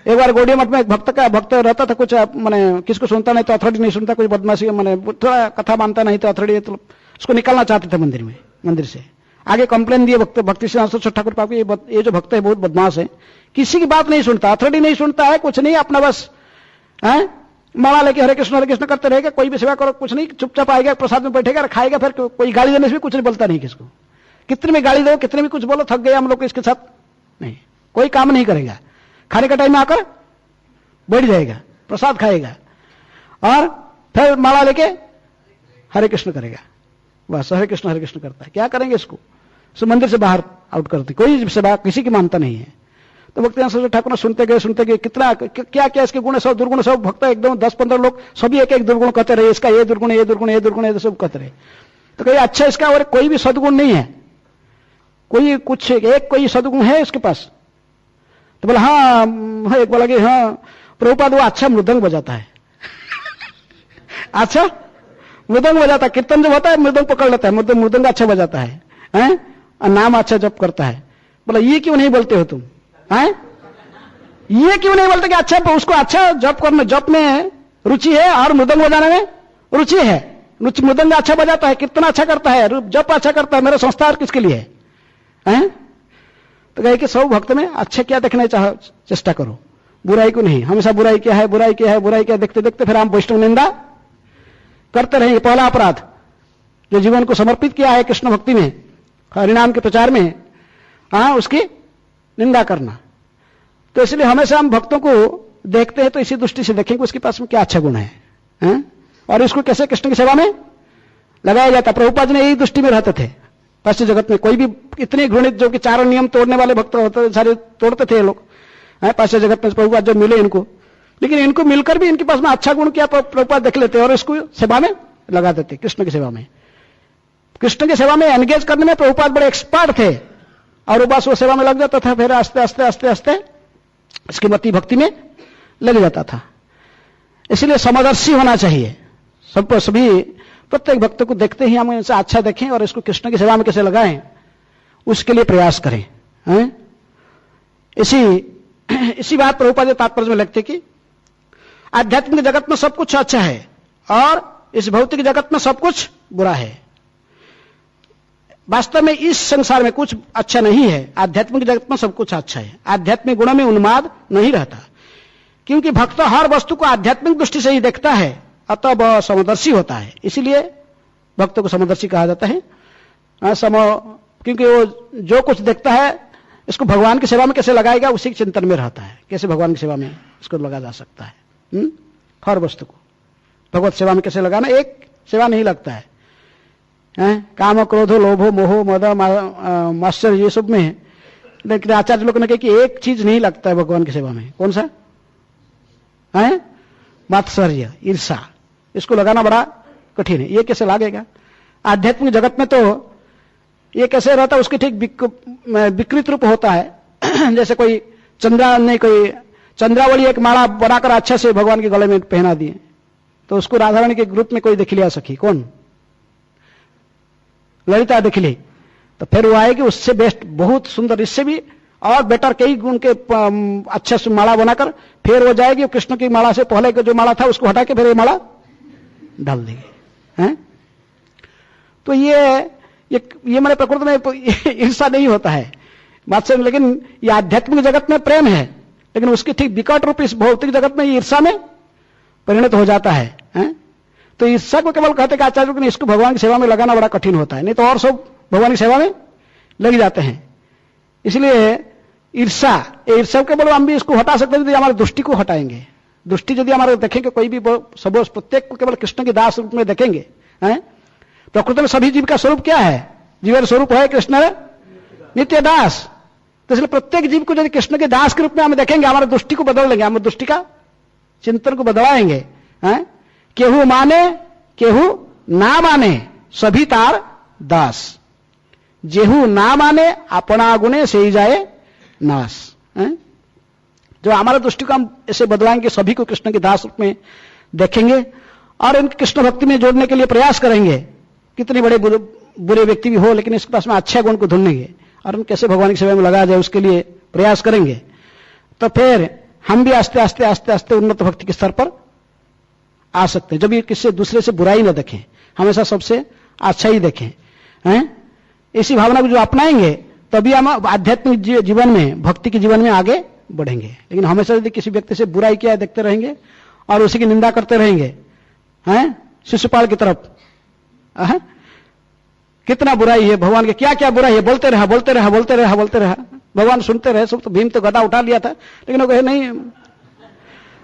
एक बार गौड़िया मठ में एक भक्त रहता था, कुछ माने किसको सुनता नहीं तो अथॉरिटी नहीं सुनता, कुछ बदमाशी, माने थोड़ा कथा मानता नहीं तो अथॉरिटी, तो उसको निकालना चाहते थे मंदिर से। आगे कंप्लेन दिए भक्ति सिद्धांत ठाकुर पाप ये जो भक्त है बहुत बदमाश है, किसी की बात नहीं सुनता, अथॉरिटी नहीं सुनता है, कुछ नहीं, अपना बस है माला लेके हरे कृष्ण करते रहेगा, कोई भी सेवा करो कुछ नहीं, चुपचाप आएगा, प्रसाद में बैठेगा, खाएगा, फिर कोई गाली देने से भी कुछ नहीं बोलता नहीं किसको, कितने में गाली दो, कितने भी कुछ बोलो, थक गए हम लोग इसके साथ, नहीं, कोई काम नहीं करेगा, खाने का टाइम में आकर बैठ जाएगा, प्रसाद खाएगा और फिर माला लेके हरे कृष्ण करेगा, बस हरे कृष्ण करता है। क्या करेंगे इसको, मंदिर से बाहर आउट करते, कोई सेवा किसी की मानता नहीं है। तो भक्ति ठाकुर सुनते गए कितना क्या क्या इसके गुण, सब दुर्गुण, सब भक्त एकदम 10-15 लोग सभी एक एक दुर्गुण कहते रहे, इसका ये दुर्गुण, ये दुर्गुण, ये दुर्गुण, ये सब कहते रहे। तो कहीं अच्छा इसका और कोई भी सदगुण नहीं है, कोई कुछ एक कोई सदगुण है इसके पास? तो बोला हाँ, एक बोला कि हाँ प्रभुपाद वो अच्छा मृदंग बजाता है अच्छा मृदंग बजाता है, कीर्तन जब होता है मृदंग पकड़ लेता है, मृदंग अच्छा बजाता है, और नाम अच्छा जप करता है। बोला ये क्यों नहीं बोलते हो तुम, हैं? ये क्यों नहीं बोलते कि अच्छा उसको अच्छा जप करने, जप में रुचि है और मृदंग बजाने में रुचि है, मृदंग अच्छा बजाता है, कीर्तन अच्छा करता है, जप अच्छा करता है, मेरा संस्कार किसके लिए है? तो कहे कि सब भक्त में अच्छा क्या देखने चेष्टा करो, बुराई को नहीं, हमेशा बुराई क्या है, बुराई क्या है, बुराई क्या, देखते देखते फिर हम वैष्णव निंदा करते रहेंगे। पहला अपराध जो जीवन को समर्पित किया है कृष्ण भक्ति में, हरिनाम के प्रचार में, उसकी निंदा करना। तो इसलिए हमेशा हम भक्तों को देखते हैं तो इसी दृष्टि से देखेंगे उसके पास में क्या अच्छा गुण है, और इसको कैसे कृष्ण की सेवा में लगाया जाता। प्रभुपाद ने यही दृष्टि में रहते थे। पश्चिम जगत में कोई भी इतने घृणित जो कि चारों नियम तोड़ने वाले भक्त होते सारे तोड़ते थे लोग, पश्चिम जगत में प्रभुपाद जब मिले इनको, लेकिन इनको मिलकर भी इनके पास में अच्छा गुण क्या प्रभुपाद देख लेते और इसको सेवा में लगा देते, कृष्ण की सेवा में। कृष्ण की सेवा में एंगेज करने में प्रभुपाद बड़े एक्सपर्ट थे, और वो बस वो सेवा में लग जाता था, फिर आस्ते आस्ते आस्ते आस्ते इसकी मति भक्ति में लग जाता था। इसलिए समदर्शी होना चाहिए, सबको सभी प्रत्येक भक्त को देखते ही हम इनसे अच्छा देखें और इसको कृष्ण की सेवा में कैसे लगाएं उसके लिए प्रयास करें। इसी बात प्रभुपाद तात्पर्य में लिखते कि आध्यात्मिक जगत में सब कुछ अच्छा है और इस भौतिक जगत में सब कुछ बुरा है। वास्तव में इस संसार में कुछ अच्छा नहीं है, आध्यात्मिक जगत में सब कुछ अच्छा है। आध्यात्मिक गुणों में उन्माद नहीं रहता, क्योंकि भक्त हर वस्तु को आध्यात्मिक दृष्टि से ही देखता है, अतः वह समदर्शी होता है। इसीलिए भक्तों को समदर्शी कहा जाता है। क्योंकि वो जो कुछ देखता है इसको भगवान की सेवा में कैसे लगाएगा उसी के चिंतन में रहता है, कैसे भगवान की सेवा में इसको लगा जा सकता है। हर वस्तु को भगवत सेवा में कैसे लगाना, एक सेवा नहीं लगता है। काम क्रोधो लोभो मोहो मद माश्चर्य ये सब में, लेकिन आचार्य लोग ने कहा कि एक चीज नहीं लगता है भगवान की सेवा में, कौन सा है? मात्सर्य, ईर्षा, इसको लगाना बड़ा कठिन है। ये कैसे लगेगा? आध्यात्मिक जगत में तो ये कैसे रहता है, उसकी ठीक विकृत रूप होता है। जैसे कोई चंद्रावली एक माला बनाकर अच्छा से भगवान के गले में पहना दिए, तो उसको राधा रानी के ग्रुप में कोई दिख लिया सखी, कौन? ललिता दिख ली, तो फिर वो आएगी उससे बेस्ट, बहुत सुंदर, इससे भी और बेटर कई गुण के अच्छे से माला बनाकर फिर वो जाएगी कृष्ण की माला से पहले का जो माला था उसको हटा के फिर ये माला डाल देगी। तो ये मेरे प्रकृति में ईर्षा नहीं होता है बात से, लेकिन ये आध्यात्मिक जगत में प्रेम है, लेकिन उसकी ठीक विकट रूप इस भौतिक जगत में ईर्षा में परिणत हो जाता है। तो ईर्षा को केवल कहते कि आचार्य कि इसको भगवान की सेवा में लगाना बड़ा कठिन होता है, नहीं तो और सब भगवान की सेवा में लग जाते हैं। इसलिए ईर्षा के बोलो हम भी इसको हटा सकते हैं यदि हमारी दृष्टि को हटाएंगे। दृष्टि यदि हमारे देखेंगे, कोई भी सब प्रत्येक को केवल कृष्ण के दास रूप में देखेंगे। प्रकृति में सभी जीव का स्वरूप क्या है? जीवन स्वरूप है कृष्ण नित्य दास। तो इसलिए प्रत्येक जीव को यदि कृष्ण के दास के रूप में हम देखेंगे, हमारी दृष्टि को बदल लेंगे, हम दृष्टि का चिंतन को बदलाएंगे। केहू माने केहू ना माने सभी तार दास, जेहू ना माने अपना गुणे से ही जाए नाश। जो हमारा दृष्टि को हम ऐसे बदलाएंगे, सभी को कृष्ण के दास रूप में देखेंगे और इनके कृष्ण भक्ति में जोड़ने के लिए प्रयास करेंगे। कितने बड़े बुरे व्यक्ति भी हो, लेकिन इसके पास में अच्छे गुण को ढूंढेंगे और हम कैसे भगवान की सेवा में लगाया जाए उसके लिए प्रयास करेंगे, तो फिर हम भी आस्ते आस्ते आस्ते आस्ते उन्नत भक्ति के स्तर पर आ सकते हैं। जब ये किसी दूसरे से बुराई न देखें, हमेशा सबसे अच्छा ही देखें। इसी भावना को जो अपनाएंगे तभी हम आध्यात्मिक जीवन में, भक्ति के जीवन में आगे बढ़ेंगे। लेकिन हमेशा यदि किसी व्यक्ति से बुराई किया देखते रहेंगे और उसी की निंदा करते रहेंगे, हैं, शिशुपाल की तरफ, कितना बुराई है भगवान के, क्या क्या बुराई है, बोलते रहा बोलते रहा बोलते रहा बोलते रहा, भगवान सुनते रहे सब। तो भीम तो गदा उठा लिया था, लेकिन वो कहे नहीं,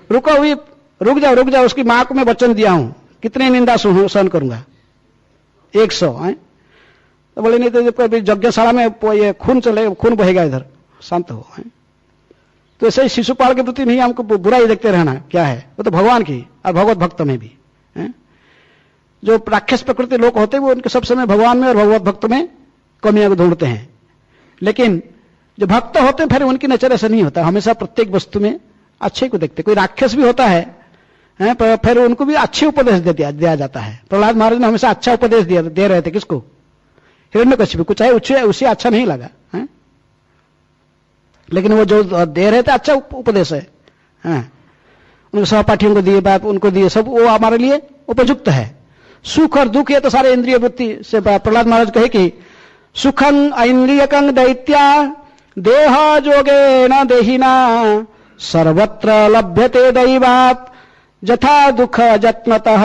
रुको हुई, रुक जाओ, उसकी मां को मैं वचन दिया हूं, कितनी निंदा सहन करूंगा, 100 है। तो बोले नहीं तो यज्ञशाला में ये खून बहेगा, इधर शांत हो। तो ऐसे ही शिशुपाल के प्रति नहीं हमको बुराई देखते रहना, क्या है वो तो भगवान की और भगवत भक्त में भी है। जो राक्षस प्रकृति लोग होते हैं वो उनके सब समय भगवान में और भगवत भक्त में कमियां को ढूंढते हैं। लेकिन जो भक्त होते हैं फिर उनकी नेचर ऐसा नहीं होता, हमेशा प्रत्येक वस्तु में अच्छे को देखते। कोई राक्षस भी होता है, पर फिर उनको भी अच्छे उपदेश दिया जाता है। प्रहलाद महाराज ने हमेशा अच्छा उपदेश दे रहे थे, किसको? हिरण्यकशिपु को, चाहे उसे अच्छा नहीं लगा है? लेकिन वो जो दे रहे थे अच्छा उपदेश है, उनके सहपाठियों को दिए, बाप उनको दिए, सब वो हमारे लिए उपयुक्त है। सुख और दुख ये तो सारे इंद्रिय वृत्ति से प्रहलाद महाराज कहे कि सुखं इंद्रियकं दैत्या देह जोगे न देहिना सर्वत्र लभ्यते दैवात् जथा दुख जत्नतः।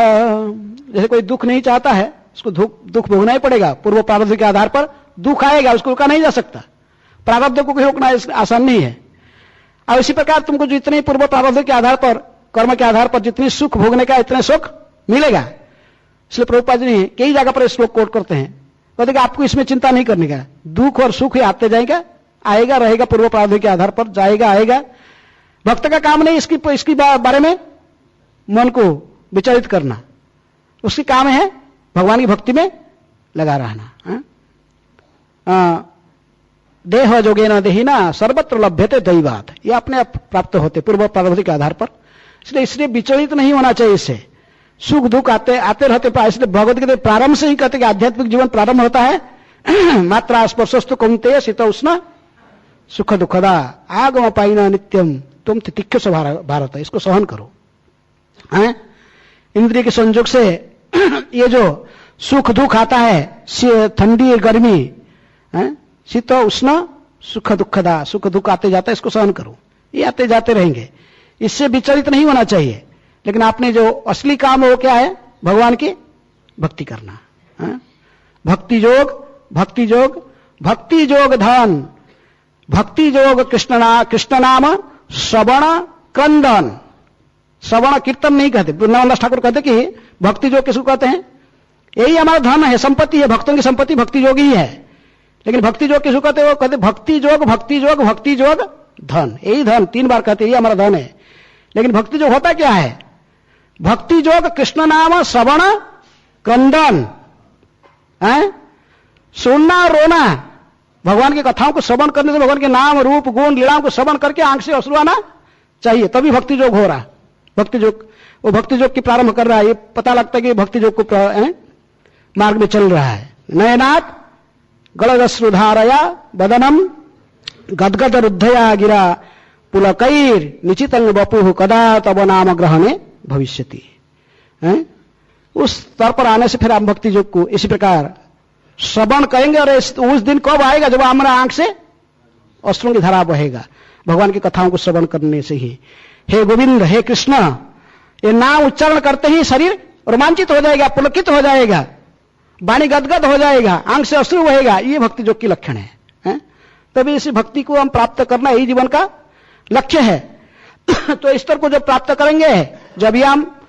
जैसे कोई दुख नहीं चाहता है, उसको दुख भोगना ही पड़ेगा, पूर्व प्रारब्ध के आधार पर दुख आएगा, उसको रोका नहीं जा सकता। प्रारब्ध को रोकना आसान नहीं है। और इसी प्रकार तुमको जितने पूर्व प्रारब्ध के आधार पर, कर्म के आधार पर जितनी सुख भोगने का इतने सुख मिलेगा। इसलिए प्रभुपाद जी कई जगह पर श्लोक कोट करते हैं, कहते कि आपको इसमें चिंता नहीं करने का, दुख और सुख आते जाएगा, आएगा रहेगा, पूर्व प्रारब्ध के आधार पर जाएगा आएगा। भक्त का काम नहीं इसकी बारे में मन को विचलित करना, उसकी काम है भगवान की भक्ति में लगा रहना। देह जोगेन देहिना सर्वत्र लभ्यते दैवात्, ये अपने आप प्राप्त होते पूर्व प्रारब्ध के आधार पर। इसलिए विचलित नहीं होना चाहिए। इससे सुख दुख आते रहते। इसलिए भगवद्गीता प्रारंभ से ही कहते कि आध्यात्मिक जीवन प्रारंभ होता है मात्रा स्पर्शस्तु कौन्तेय शीतोष्ण सुख दुखदा आगम पाइना नित्यम तुम तितिक्षुष भारत, इसको सहन करो। इंद्रिय के संयोग से ये जो सुख दुख आता है, ठंडी गर्मी, शीत उष्ण सुख दुखदा, सुख दुख आते जाता है, इसको सहन करो। ये आते जाते रहेंगे, इससे विचलित नहीं होना चाहिए। लेकिन आपने जो असली काम है वो क्या है? भगवान की भक्ति करना। भक्ति योग धन, भक्ति योग कृष्ण नाम श्रवण क्रंदन। श्रवण कीर्तन नहीं कहते, वृंदावन ठाकुर कहते कि भक्ति योग किसको कहते हैं? यही हमारा धन है, संपत्ति है, भक्तों की संपत्ति भक्ति योग ही है। लेकिन भक्ति योग किसको कहते हैं? वो कहते भक्ति योग धन, यही धन 3 बार कहते हैं, यही हमारा धन है। लेकिन भक्ति योग होता क्या है? भक्ति योग कृष्ण नाम श्रवण क्रंदन, सुनना और रोना। भगवान की कथाओं को श्रवण करने से भगवान के नाम रूप गुण लीलाओं को श्रवण करके आंख से अश्रु आना चाहिए, तभी भक्ति योग हो रहा। भक्ति योग की प्रारंभ कर रहा है, ये पता लगता है कि भक्ति योग को मार्ग में चल रहा है। नयनात् गलदश्रुधारया बदनम गदगद रुद्धया गिरा पुलकैर निचितं वपुः कदा तब नाम ग्रहणे भविष्यति। उस स्तर पर आने से फिर हम भक्ति योग को इसी प्रकार श्रवण करेंगे। और उस दिन कब आएगा जब हमारा आंख से अश्रुओं की धारा बहेगा, भगवान की कथाओं को श्रवण करने से ही। हे गोविंद, हे कृष्ण, ये नाम उच्चारण करते ही शरीर रोमांचित हो जाएगा, पुलकित हो जाएगा, वाणी गदगद हो जाएगा, आंख से अश्रु बहेगा। ये भक्ति योग की लक्षण है। तभी इसी भक्ति को हम प्राप्त करना यही जीवन का लक्ष्य है। तो इस स्तर को जब प्राप्त करेंगे, जब हम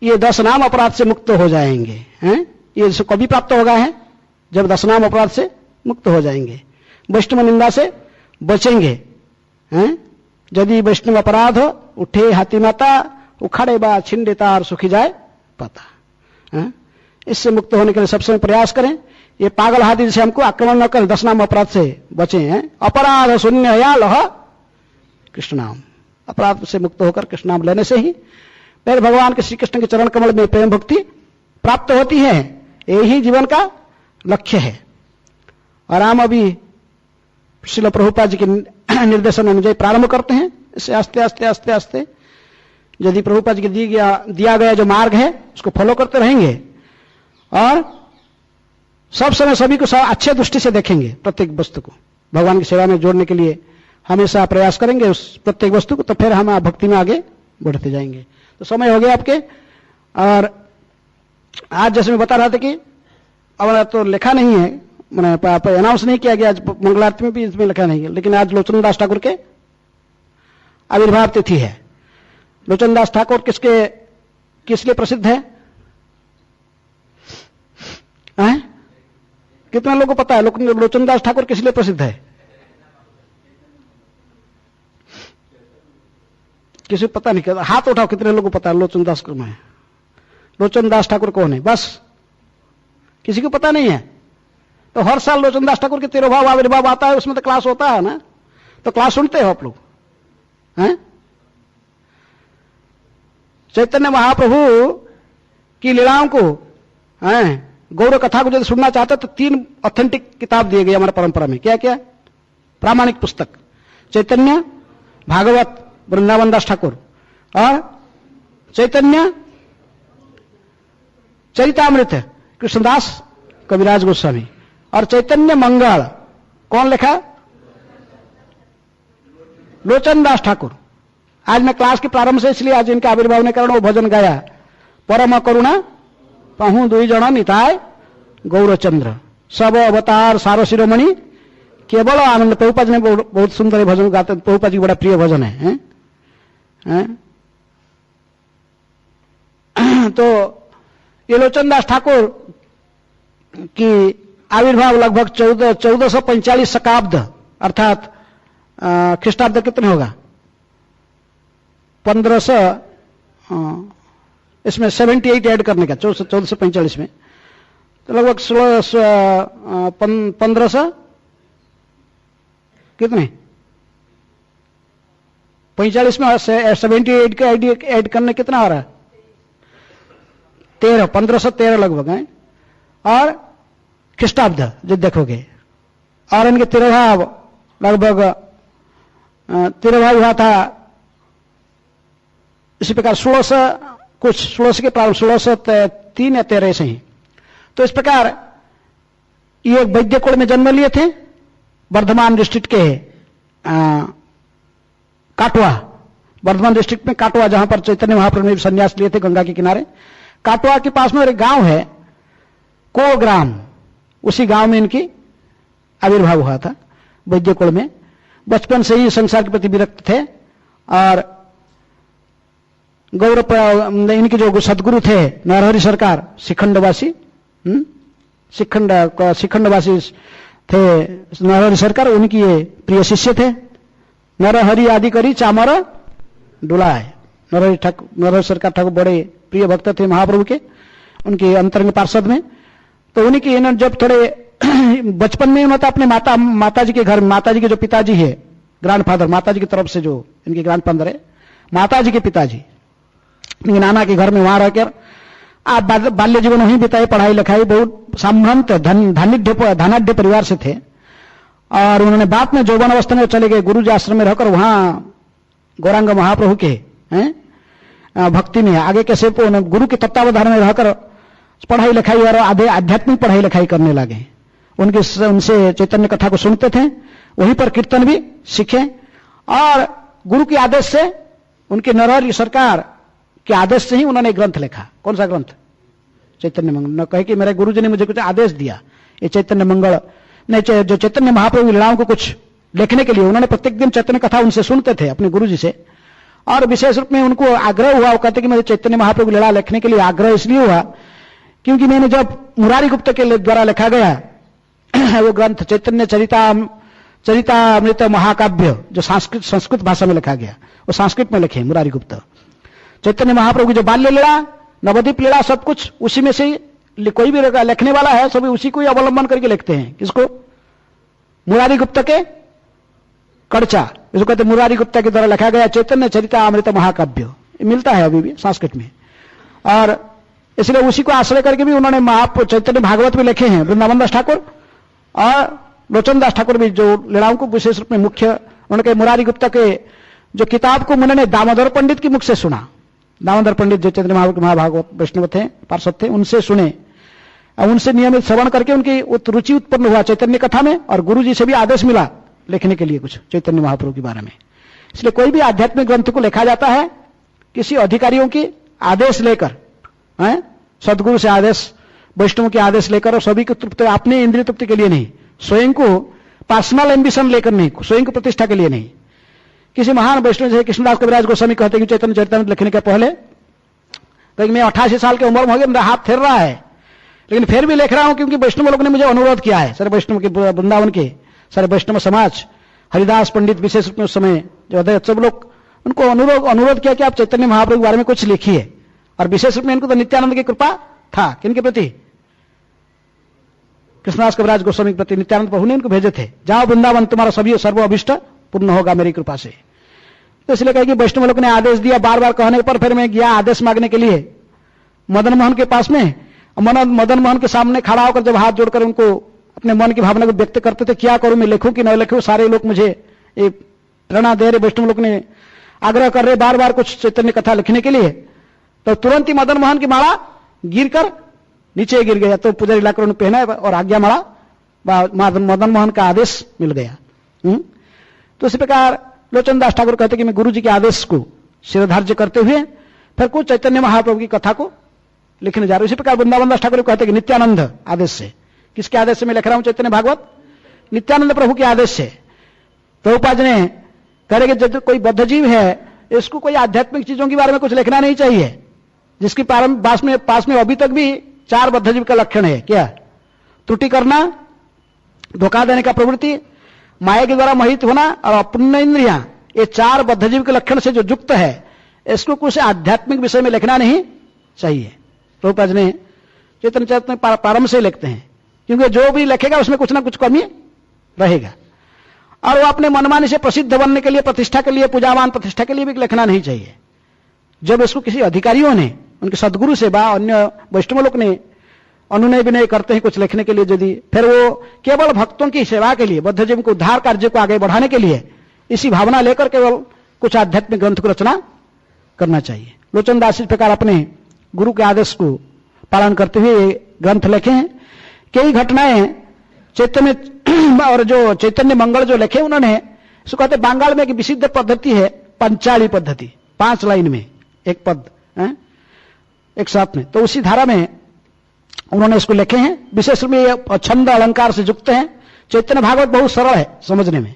ये 10 नाम अपराध से मुक्त हो जाएंगे। ये कभी प्राप्त होगा है जब 10 नाम अपराध से मुक्त हो जाएंगे, वैष्णव निंदा से बचेंगे। यदि वैष्णव अपराध उठे हाथी माता, उखाड़े बा छिंडे तार सुखी जाए पता। इससे मुक्त होने के लिए सबसे प्रयास करें। ये पागल हाथी से हमको आक्रमण न करें, 10 नाम अपराध से बचे। अपराध शून्य या लह कृष्ण नाम, अपराध से मुक्त होकर कृष्ण नाम लेने से ही पहले भगवान के श्री कृष्ण के चरण कमल में प्रेम भक्ति प्राप्त होती है। यही जीवन का लक्ष्य है। और हम अभी श्रील प्रभुपाद जी के निर्देशन अनुसार प्रारंभ करते हैं। इससे आस्ते आस्ते आस्ते आस्ते यदि प्रभुपाद जी के दिया गया जो मार्ग है उसको फॉलो करते रहेंगे और सब समय सभी को अच्छे दृष्टि से देखेंगे, प्रत्येक वस्तु को भगवान की सेवा में जोड़ने के लिए हमेशा प्रयास करेंगे उस प्रत्येक वस्तु को, तो फिर हम भक्ति में आगे बढ़ते जाएंगे। तो समय हो गया आपके। और आज जैसे मैं बता रहा था कि अब तो लिखा नहीं है, मैंने अनाउंस नहीं किया गया, आज मंगल आरती में भी इसमें लिखा नहीं है, लेकिन आज लोचन दास ठाकुर के आविर्भाव तिथि है। लोचन दास ठाकुर किस लिए प्रसिद्ध है? कितने लोगों को पता है लोचन दास ठाकुर किस लिए प्रसिद्ध है? किसी को पता नहीं? हाथ उठाओ, कितने लोगों को पता है लोचन दास कौन है? लोचन दास ठाकुर कौन है? बस किसी को पता नहीं है। तो हर साल लोचन दास ठाकुर के तिरुभाव आविर्भाव आता है, उसमें तो क्लास होता है ना, तो क्लास सुनते हो आप लोग? हैं? चैतन्य महाप्रभु की लीलाओं को, गौरव कथा को यदि सुनना चाहते तो 3 ऑथेंटिक किताब दिए गए हमारे परंपरा में। क्या क्या? प्रामाणिक पुस्तक चैतन्य भागवत वृंदावन दास ठाकुर, और चैतन्य चरितामृत कृष्णदास कविराज गोस्वामी, और चैतन्य मंगल कौन लिखा? लोचन दास ठाकुर। आज मैं क्लास के प्रारंभ से, इसलिए आज इनके आविर्भाव ने कारण वो भजन गाया, परम करुणा पहु दुई जन निताय गौरचंद्र, सब अवतार सारो शिरोमणि केवल आनंद। प्रभुपाद ने बहुत सुंदर भजन गाते, प्रभुपाद जी बड़ा प्रिय भजन है। तो ये लोचन दास ठाकुर की आविर्भाव लगभग 1445 शकाब्द, अर्थात ख्रिस्टाब्द कितने होगा? 1500, इसमें 78 ऐड करने का, 1445 में, तो लगभग 1500 कितने 45 में 78 का ऐड करने कितना आ रहा है? 13, 1513 लगभग है। और ख्रिस्टाब्द जो देखोगे, और इनके तिरुभाव लगभग तिरुभाव हुआ था इसी प्रकार 1600 के प्रारंभ, 1603 या 13 से ही। तो इस प्रकार ये वैद्य कुल में जन्म लिए थे, वर्धमान डिस्ट्रिक्ट के काटवा, वर्धमान डिस्ट्रिक्ट में काटवा, जहां पर चैतन्य महाप्रभु ने संन्यास लिए थे गंगा के किनारे। काटवा के पास में एक गांव है को ग्राम, उसी गांव में इनकी आविर्भाव हुआ था वैद्य कुल में। बचपन से ही संसार के प्रति विरक्त थे, और गौरव इनके जो सदगुरु थे नरहरि सरकार शिखंडवासी, शिखंडवासी थे नरहरि सरकार, उनकी ये प्रिय शिष्य थे। नरहरि आदि करी चामर डुलाए। नरहरि सरकार ठाकुर बड़े प्रिय भक्त थे महाप्रभु के, उनके अंतरंग पार्षद में। तो उन्हीं की इन्होंने जब थोड़े बचपन में उन्होंने अपने माता जी के घर, माता जी के जो पिताजी है, ग्रैंडफादर, माता जी की तरफ से जो इनके ग्रैंडफादर है, माता जी के पिताजी नाना के घर में वहां रहकर आप बाल्य जीवन वहीं बिताए, पढ़ाई लिखाई, बहुत सामंत धनाढ्य परिवार से थे। और उन्होंने बाद में यौवन अवस्था में चले गए गुरु जी आश्रम में रहकर, वहां गौरांग महाप्रभु के भक्ति में आगे कैसे गुरु के तत्वावधान में रहकर पढ़ाई लिखाई और आध्यात्मिक पढ़ाई लिखाई करने लगे। उनसे चैतन्य कथा को सुनते थे, वहीं पर कीर्तन भी सीखे, और गुरु के आदेश से, उनके नरहरि सरकार के आदेश से ही उन्होंने ग्रंथ लिखा। कौन सा ग्रंथ? चैतन्य मंगल। न कहे कि मेरे गुरु जी ने मुझे कुछ आदेश दिया, ये चैतन्य मंगल नहीं, जो चैतन्य महाप्रभु लीलाओं को कुछ लिखने के लिए उन्होंने प्रत्येक दिन चैतन्य कथा उनसे सुनते थे अपने गुरु जी से, और विशेष रूप में उनको आग्रह हुआ, वो कहते कि मुझे चैतन्य महाप्रभु लीला लिखने के लिए आग्रह इसलिए हुआ क्योंकि मैंने जब मुरारी गुप्त के द्वारा लिखा गया वो ग्रंथ चैतन्य चरितामृत महाकाव्य, जो संस्कृत भाषा में लिखा गया, वो संस्कृत में लिखे मुरारी गुप्त। चैतन्य महाप्रभु की जो बाल्य लीला, नवद्वीप लीला, सब कुछ उसी में से कोई भी लिखने वाला है सभी उसी को ही अवलंबन करके लिखते हैं। किसको? मुरारी गुप्त के कड़चा, इसको कहते मुरारी गुप्ता के द्वारा लिखा गया चैतन्य चरितामृत महाकाव्य, मिलता है अभी भी संस्कृत में। और इसलिए उसी को आश्रय करके भी उन्होंने चैतन्य भागवत भी लिखे हैं वृंदावन दास ठाकुर, और लोचन दास ठाकुर भी जो लीलाओं को विशेष रूप में मुख्य, उन्होंने मुरारी गुप्ता के जो किताब को उन्होंने दामोदर पंडित के मुख से सुना। दामोदर पंडित जो चैतन्य महाभागवत वैष्णव थे, पार्षद थे, उनसे सुने और उनसे नियमित श्रवण करके उनकी रुचि उत्पन्न हुआ चैतन्य कथा में, और गुरु जी से भी आदेश मिला लिखने के लिए कुछ चैतन्य महाप्रभु के बारे में। इसलिए कोई भी आध्यात्मिक ग्रंथ को लिखा जाता है किसी अधिकारियों की आदेश लेकर, सदगुरु से आदेश, वैष्णव के आदेश लेकर, और सभी की तृप्ति, अपने इंद्रिय तृप्ति के लिए नहीं, स्वयं को पर्सनल एम्बिशन लेकर नहीं, स्वयं को प्रतिष्ठा के लिए नहीं। किसी महान वैष्णव जैसे कृष्णदास कविराज गोस्वामी कहते हैं कि चैतन्य चरितामृत लिखने के पहले तो मैं 88 साल की उम्र में हो गया, मेरा हाथ फिर रहा है, लेकिन फिर भी लिख रहा हूं क्योंकि वैष्णव लोगों ने मुझे अनुरोध किया है। सारे वैष्णव के, वृंदावन के सारे वैष्णव समाज, हरिदास पंडित विशेष रूप में उस समय जो अध्यक्ष सब लोग, उनको अनुरोध किया कि आप चैतन्य महाप्रभु के बारे में कुछ लिखिए। और विशेष रूप में इनको तो नित्यानंद की कृपा था, किनके प्रति? कृष्णदास कविराज गोस्वामी के प्रति नित्यानंद प्रभु ने इनको भेजे थे, जाओ वृंदावन, तुम्हारा सभी सर्व अभिष्ट पूर्ण होगा मेरी कृपा से। तो इसलिए कहे कि वैष्णव लोग ने आदेश दिया, बार बार कहने पर फिर मैं गया आदेश मांगने के लिए मदन मोहन के पास में। मदन मोहन के सामने खड़ा होकर जब हाथ जोड़कर उनको अपने मन की भावना को व्यक्त करते थे, क्या करूं मैं, लिखूं कि न लिखूं, सारे लोग मुझे प्रेरणा दे रहे, वैष्णव लोग ने आग्रह कर रहे बार बार कुछ चैतन्य कथा लिखने के लिए। तो तुरंत ही मदन मोहन की माला गिरकर नीचे गिर गया, तो पुजारी लाकर उन्होंने पहना और आज्ञा माला, मदन मोहन का आदेश मिल गया। तो इसी प्रकार लोचन दास ठाकुर कहते कि मैं गुरु जी के आदेश को शिरोधार्य करते हुए फिर कुछ चैतन्य महाप्रभु की कथा को लिखने जा रहा हूं। इसी प्रकार वृंदावन दास ठाकुर कहते कि नित्यानंद आदेश से, किसके आदेश से मैं लिख रहा हूं चैतन्य भागवत? नित्यानंद प्रभु के आदेश से। प्रभुपाद ने कहे कि जब कोई बद्ध जीव है, इसको कोई आध्यात्मिक चीजों के बारे में कुछ लिखना नहीं चाहिए, जिसकी पास में अभी तक भी 4 बद्ध जीव का लक्षण है। क्या? त्रुटि करना, धोखा देने का प्रवृत्ति, माया के द्वारा मोहित होना और अपूर्ण इंद्रियां, ये 4 बद्ध जीव के लक्षण से जो युक्त है, इसको कुछ आध्यात्मिक विषय में लिखना नहीं चाहिए। प्रभुपाद ने चैतन्य चरित में प्रारंभ से लिखते हैं, क्योंकि जो भी लिखेगा उसमें कुछ ना कुछ कमी रहेगा, और वो अपने मनमानी से प्रसिद्ध बनने के लिए, प्रतिष्ठा के लिए, पूजावान प्रतिष्ठा के लिए भी लिखना नहीं चाहिए। जब इसको किसी अधिकारियों ने, उनके सदगुरु से बा अन्य वैष्णव लोग ने अनुनय विनय करते हैं कुछ लिखने के लिए, यदि फिर वो केवल भक्तों की सेवा के लिए, बद्ध जीव को उद्धार कार्य को आगे बढ़ाने के लिए इसी भावना लेकर केवल कुछ आध्यात्मिक ग्रंथ को रचना करना चाहिए। लोचन दास इस प्रकार अपने गुरु के आदेश को पालन करते हुए ग्रंथ लिखे हैं। कई घटनाएं चैतन्य और जो चैतन्य मंगल जो लिखे उन्होंने, इसको कहते बंगाल में एक विशिष्ट पद्धति है, पंचाली पद्धति, 5 लाइन में एक पद एक साथ में, तो उसी धारा में उन्होंने इसको लिखे हैं। विशेष रूप में ये छंद अलंकार से युक्त हैं। चैतन्य भागवत बहुत सरल है समझने में,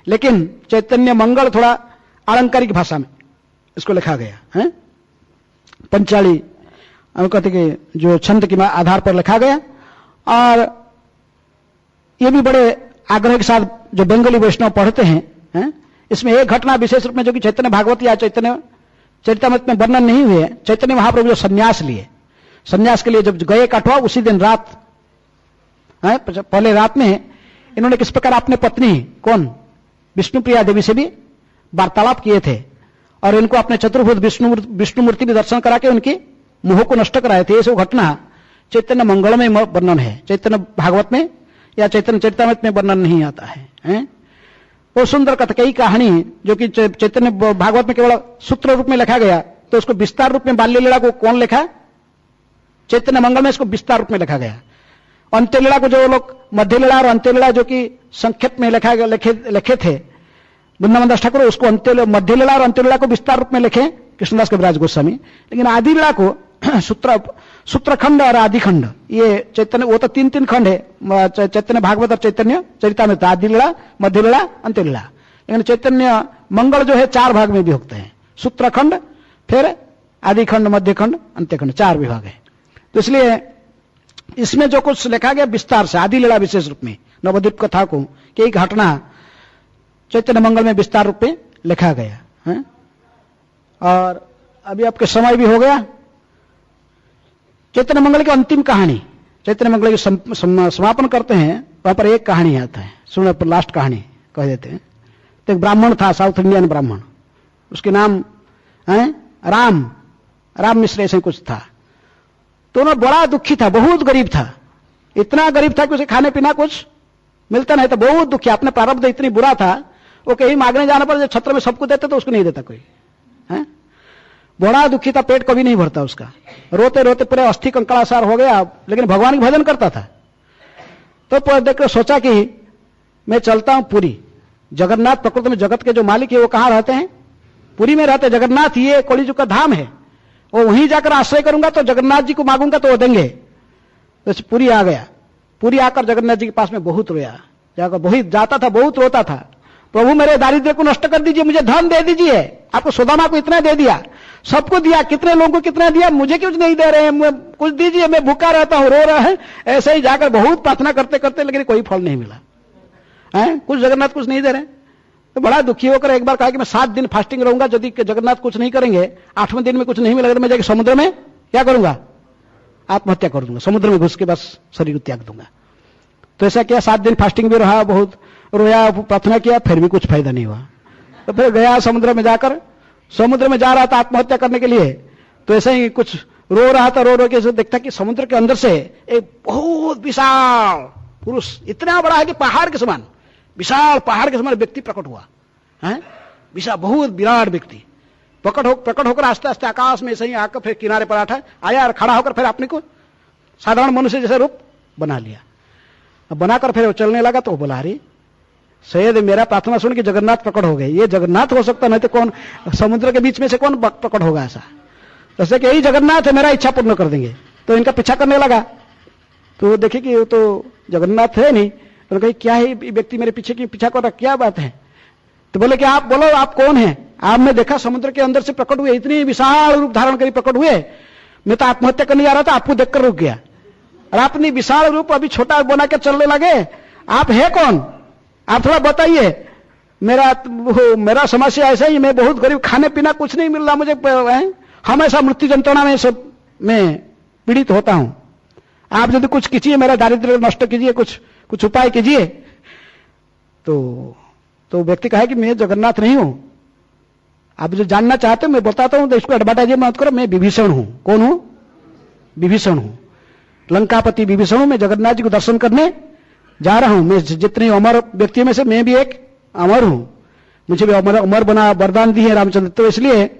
लेकिन चैतन्य मंगल थोड़ा अलंकारिक भाषा में इसको लिखा गया है। पंचाली कहते कि जो छंद के आधार पर लिखा गया, और ये भी बड़े आग्रह के साथ जो बंगाली वैष्णव पढ़ते हैं, इसमें एक घटना विशेष रूप में जो कि चैतन्य भागवत या चैतन्य चरितामृत में वर्णन नहीं हुए, चैतन्य महाप्रभु जो संन्यास लिए, संन्यास के लिए जब गए कठवा, उसी दिन रात, पहले रात में इन्होंने किस प्रकार अपने पत्नी कौन विष्णुप्रिया देवी से भी वार्तालाप किए थे, और इनको अपने चतुर्भुज विष्णु मूर्ति भी दर्शन करा के उनकी मोह को नष्ट कराए थे। ये सब घटना चैतन्य मंगल में वर्णन है, चैतन्य भागवत में या चैतन्य चरितामृत में वर्णन नहीं आता है। वो सुंदर कथकई कहानी जो कि चैतन्य भागवत में केवल सूत्र रूप में लिखा गया, तो उसको विस्तार रूप में बाल्य लीला को कौन लिखा? चैतन्य मंगल में इसको विस्तार रूप में लिखा गया। अंत्य लीला को जो लोग मध्य लीला और अंत्य लीला जो कि संक्षेप में लिखे थे वृंदावन दास ठाकुर, उसको मध्य लीला और अंत्य लीला को विस्तार रूप में लिखे कृष्णदास कविराज गोस्वामी, लेकिन आदि लीला को सूत्रखंड और आदिखंड, ये चैतन्य वो तो 3 खंड है, चैतन्य भागवत और चैतन्य चरितामृत, आदि लीला, मध्य लीला, अंत्य लीला। लेकिन चैतन्य मंगल जो है 4 भाग में विभक्त है, सूत्रखंड, फिर आदिखंड, मध्यखंड, अंत्यखंड, 4 विभाग है। तो इसलिए इसमें जो कुछ लिखा गया विस्तार से, आदि लीला विशेष रूप में नवद्वीप कथा को कि एक घटना चैतन्य मंगल में विस्तार रूप में लिखा गया है। और अभी आपके समय भी हो गया। चैतन्य मंगल की अंतिम कहानी, चैतन्य मंगल की समापन करते हैं, वहां पर एक कहानी आता है, सुनने पर लास्ट कहानी कह देते हैं। तो एक ब्राह्मण था, साउथ इंडियन ब्राह्मण, उसके नाम है राम मिश्र ऐसे कुछ था। तो वह बड़ा दुखी था, बहुत गरीब था, इतना गरीब था कि उसे खाने पीना कुछ मिलता नहीं था, बहुत दुखी। अपने प्रारब्ध इतनी बुरा था, वो कहीं मांगने जाने पर जब छत्र में सबको देते तो उसको नहीं देता कोई है। बड़ा दुखी था, पेट कभी नहीं भरता उसका, रोते रोते पूरे अस्थि कंकड़ासार हो गया, लेकिन भगवान की भजन करता था। तो देखकर सोचा कि मैं चलता हूं पुरी। जगन्नाथ प्रकृति में जगत के जो मालिक है वो कहां रहते हैं? पुरी में रहते। जगन्नाथ ये कलिजुग का धाम है, वो वहीं जाकर आश्रय करूंगा तो जगन्नाथ जी को मांगूंगा तो वो देंगे। तो पुरी आ गया। पुरी आकर जगन्नाथ जी के पास में बहुत रोया, जाकर बहुत जाता था, बहुत रोता था, प्रभु मेरे दारिद्र्य को नष्ट कर दीजिए, मुझे धन दे दीजिए। आपको सुदामा को इतना दे दिया, सबको दिया, कितने लोगों को कितना दिया, मुझे क्यों नहीं दे रहे हैं? कुछ दीजिए, मैं भूखा रहता हूं, रो रहा है। ऐसे ही जाकर बहुत प्रार्थना करते करते, लेकिन कोई फल नहीं मिला है। कुछ जगन्नाथ कुछ नहीं दे रहे। तो बड़ा दुखी होकर एक बार कहा कि मैं 7 दिन फास्टिंग रहूंगा, यदि जगन्नाथ कुछ नहीं करेंगे, 8वें दिन में कुछ नहीं मिलेगा तो मैं जाकर समुद्र में क्या करूंगा? आत्महत्या कर दूंगा, समुद्र में घुस के बस शरीर को त्याग दूंगा। तो ऐसा किया, 7 दिन फास्टिंग भी रहा, बहुत रोया, प्रार्थना किया, फिर भी कुछ फायदा नहीं हुआ। तो फिर गया समुद्र में, जाकर समुद्र में जा रहा था आत्महत्या करने के लिए। तो ऐसे ही कुछ रो रहा था, रो रो के देखता कि समुद्र के अंदर से एक बहुत विशाल पुरुष, इतना बड़ा है कि पहाड़ के समान, विशाल पहाड़ के समान व्यक्ति प्रकट हुआ है। विशाल बहुत विराट व्यक्ति प्रकट होकर आस्ते आस्ते आकाश में ऐसे ही आकर फिर किनारे पर आया और खड़ा होकर फिर अपने को साधारण मनुष्य जैसे रूप बना लिया। अब बनाकर फिर वो चलने लगा। तो वो बोला, अरे शायद मेरा प्रार्थना सुन के जगन्नाथ प्रकट हो गए। ये जगन्नाथ हो सकता, नहीं तो कौन समुद्र के बीच में से कौन प्रकट होगा ऐसा? जैसे कि यही जगन्नाथ है, मेरा इच्छा पूर्ण कर देंगे। तो इनका पीछा करने लगा। तो देखे कि वो तो जगन्नाथ है नहीं। तो कही, क्या है व्यक्ति मेरे पीछे की पीछा कर रहा, क्या बात है? तो बोले कि आप बोलो, आप कौन है? आप मैं देखा समुद्र के अंदर से प्रकट हुए, इतनी विशाल रूप धारण कर प्रकट हुए, मैं तो आत्महत्या करने जा रहा था, आपको देखकर रुक गया। और आप इतनी विशाल रूप अभी छोटा बना के चलने लगे, आप है कौन? आप थोड़ा बताइए। मेरा समस्या ऐसा ही, मैं बहुत गरीब, खाने पीना कुछ नहीं मिल रहा मुझे, हमेशा मृत्यु जंत्रणा में सब मैं पीड़ित होता हूं। आप यदि कुछ कीजिए, मेरा दारिद्र्य नष्ट कीजिए, कुछ उपाय कीजिए। तो व्यक्ति कहा कि मैं जगन्नाथ नहीं हूं, आप जो जानना चाहते हो मैं बताता हूं, तो इसको एडवर्टाइज मत करो। मैं विभीषण हूं। कौन हूं? विभीषण हूं, लंकापति विभीषण हूं। मैं जगन्नाथ जी को दर्शन करने जा रहा हूं। मैं जितने अमर व्यक्तियों में से मैं भी एक अमर हूं, मुझे भी अमर बना वरदान दी है रामचंद्र। तो इसलिए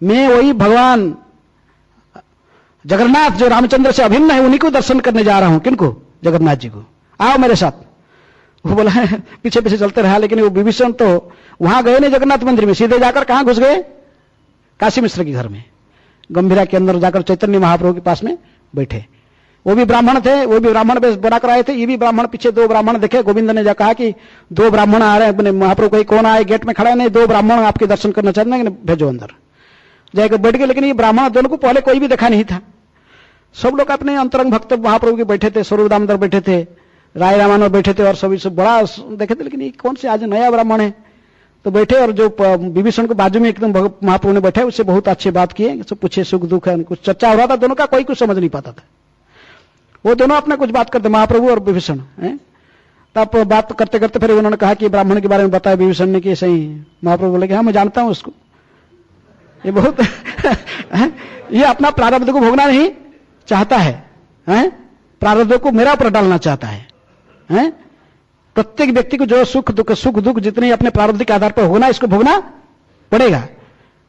मैं वही भगवान जगन्नाथ जो रामचंद्र से अभिन्न है, उन्हीं को दर्शन करने जा रहा हूं। किनको? जगन्नाथ जी को। आओ मेरे साथ। वो बोला पीछे पीछे चलते रहा, लेकिन वो विभीषण तो वहां गए नहीं जगन्नाथ मंदिर में, सीधे जाकर कहां घुस गए? काशी मिश्र के घर में, गंभीरा के अंदर जाकर चैतन्य महाप्रभु के पास में बैठे। वो भी ब्राह्मण थे, वो भी ब्राह्मण बेश बनाकर आए थे, ये भी ब्राह्मण। पीछे 2 ब्राह्मण देखे, गोविंद ने कहा कि 2 ब्राह्मण आ रहे हैं अपने महाप्रभु। कहीं कौन आए? गेट में खड़ा है, नहीं 2 ब्राह्मण आपके दर्शन करना चाहते हैं, भेजो अंदर। जाकर बैठ गए। लेकिन ये ब्राह्मण दोनों को पहले कोई भी देखा नहीं था। सब लोग अपने अंतरंग भक्त महाप्रभु के बैठे थे, स्वरूप दामोदर बैठे थे, राय रामानंद बैठे थे, और सभी सब बड़ा देखे थे। लेकिन ये कौन से आज नया ब्राह्मण है? तो बैठे, और जो विभीषण को बाजू में एकदम महाप्रभु ने बैठे, उससे बहुत अच्छी बात किए, सब पूछे सुख दुख है, कुछ चर्चा हो रहा था दोनों का, कोई कुछ समझ नहीं पाता था। वो दोनों अपने कुछ बात करते, महाप्रभु और विभीषण। तब बात करते करते फिर उन्होंने कहा कि ब्राह्मण के बारे में बताया विभीषण ने कि सही। महाप्रभु बोले कि हाँ मैं जानता हूं उसको, ये बहुत ये अपना प्रारब्ध को भोगना नहीं चाहता है, प्रारब्ध को मेरा ऊपर डालना चाहता है। प्रत्येक व्यक्ति को जो सुख दुख जितने अपने प्रारब्ध के आधार पर होना, इसको भोगना पड़ेगा।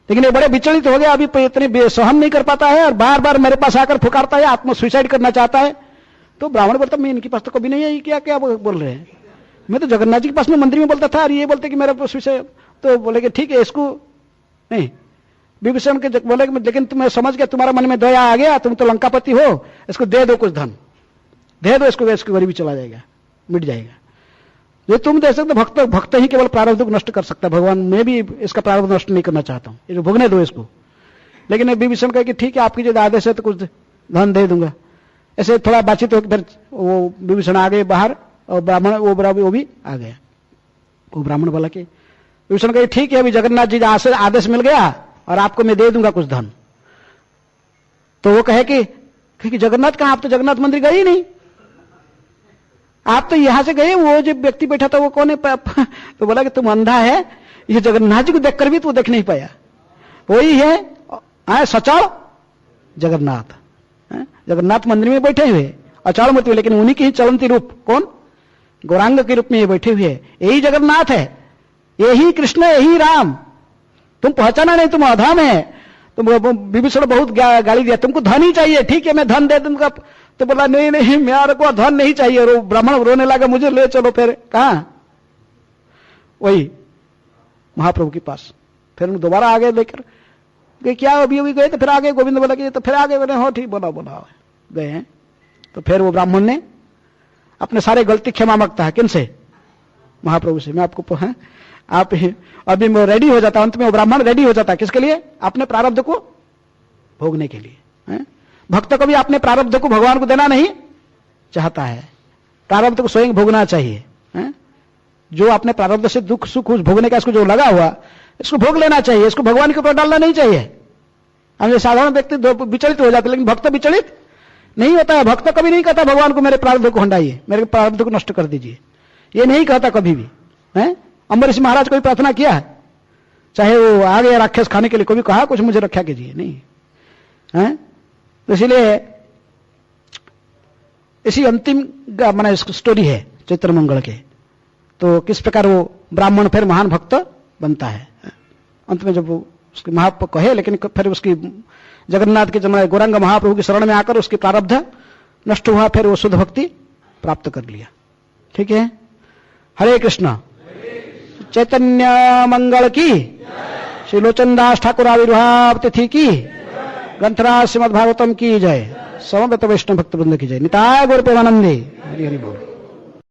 लेकिन ये बड़े विचलित हो गया, अभी इतने सहन नहीं कर पाता है, और बार बार मेरे पास आकर पुकारता है, आत्म सुसाइड करना चाहता है। तो ब्राह्मण बोलता मैं इनके पास तो कभी नहीं आई, क्या बोल रहे हैं? मैं तो जगन्नाथ जी के पास में मंदिर में बोलता था, और ये बोलते कि मेरे पास सुसाइड। तो बोले कि ठीक है, इसको नहीं। विभीषण के बोले लेकिन तुम्हें समझ गया, तुम्हारा मन में दया आ गया, तुम तो लंकापति हो, इसको दे दो, कुछ धन दे दो इसको गरीबी चला जाएगा, मिट जाएगा। ये तुम दे सकते, भक्त ही केवल प्रारब्ध को नष्ट कर सकता है। भगवान मैं भी इसका प्रारब्ध नष्ट नहीं करना चाहता हूं, ये भोगने दो इसको। लेकिन विभीषण कहे कि ठीक है, आपकी जो आदेश है तो कुछ धन दे दूंगा। ऐसे थोड़ा बातचीत होकर फिर वो विभीषण आ गए बाहर, और ब्राह्मण वो भी आ गया। वो ब्राह्मण बोला कि विभीषण कहे ठीक है, अभी जगन्नाथ जी का आदेश मिल गया और आपको मैं दे दूंगा कुछ धन। तो वो कहे कि जगन्नाथ कहां? आप तो जगन्नाथ मंदिर गए ही नहीं, आप तो यहां से गए, वो जो व्यक्ति बैठा था वो कौन है? तो बोला कि तुम अंधा है, ये जगन्नाथ जी को देखकर भी तू देख नहीं पाया। वही है सचाल जगन्नाथ, जगन्नाथ मंदिर में बैठे हुए, अचाल मूर्ति, लेकिन उन्हीं की ही चलंती रूप कौन? गौरांग के रूप में ये बैठे हुए। यही जगन्नाथ है, यही कृष्ण, यही राम। तुम पहचाना नहीं, तुम अधम है। तो विभीषण बहुत गाली दिया, तुमको धन ही चाहिए, ठीक है मैं धन दे दूंगा। तो बोला नहीं नहीं मेरे को धन नहीं चाहिए। और ब्राह्मण रोने लगा, मुझे ले चलो। फिर कहा वही महाप्रभु के पास। फिर उन दोबारा आगे लेकर गए, क्या अभी अभी गए। तो फिर आगे गोविंद बोला कि तो फिर आगे बोले हो ठीक, बोला बोला गए हैं। तो फिर वो ब्राह्मण ने अपने सारे गलती क्षमा मांगता है, किनसे? महाप्रभु से। मैं आपको आप अभी मैं रेडी हो जाता, अंत में वो ब्राह्मण रेडी हो जाता, किसके लिए? अपने प्रारब्ध को भोगने के लिए। भक्त को भी अपने प्रारब्ध को भगवान को देना नहीं चाहता है, प्रारब्ध को स्वयं भोगना चाहिए। जो अपने प्रारब्ध से दुख सुख भोगने का इसको जो लगा हुआ, इसको भोग लेना चाहिए, इसको भगवान के ऊपर डालना नहीं चाहिए। हम साधारण व्यक्ति विचलित हो जाते, लेकिन भक्त विचलित नहीं होता है। भक्त कभी नहीं कहता भगवान को मेरे प्रारब्ध को हटाइए, मेरे प्रारब्ध को नष्ट कर दीजिए, ये नहीं कहता कभी भी। अम्बरीश महाराज को भी प्रार्थना किया है, चाहे वो आ गया राक्षस खाने के लिए, कोई भी कहा कुछ मुझे रक्षा कीजिए, नहीं है। तो इसलिए इसी अंतिम माने स्टोरी है चैत्र मंगल के। तो किस प्रकार वो ब्राह्मण फिर महान भक्त बनता है। अंत में जब वो उसके महाप्रभु कहे, लेकिन फिर उसकी जगन्नाथ के जमाने गौरांग महाप्रभु की शरण में आकर उसकी प्रारब्ध नष्ट हुआ, फिर वो शुद्ध भक्ति प्राप्त कर लिया। ठीक है, हरे कृष्ण। चैतन्य मंगल की, श्री लोचन दास ठाकुर आविर्भाव तिथि की, ग्रंथराज श्रीमद् भागवतम की जय, समवेत वैष्णव भक्त वृंद की जय। निताय गौर प्रेमानंदे। हरि हरि बोल।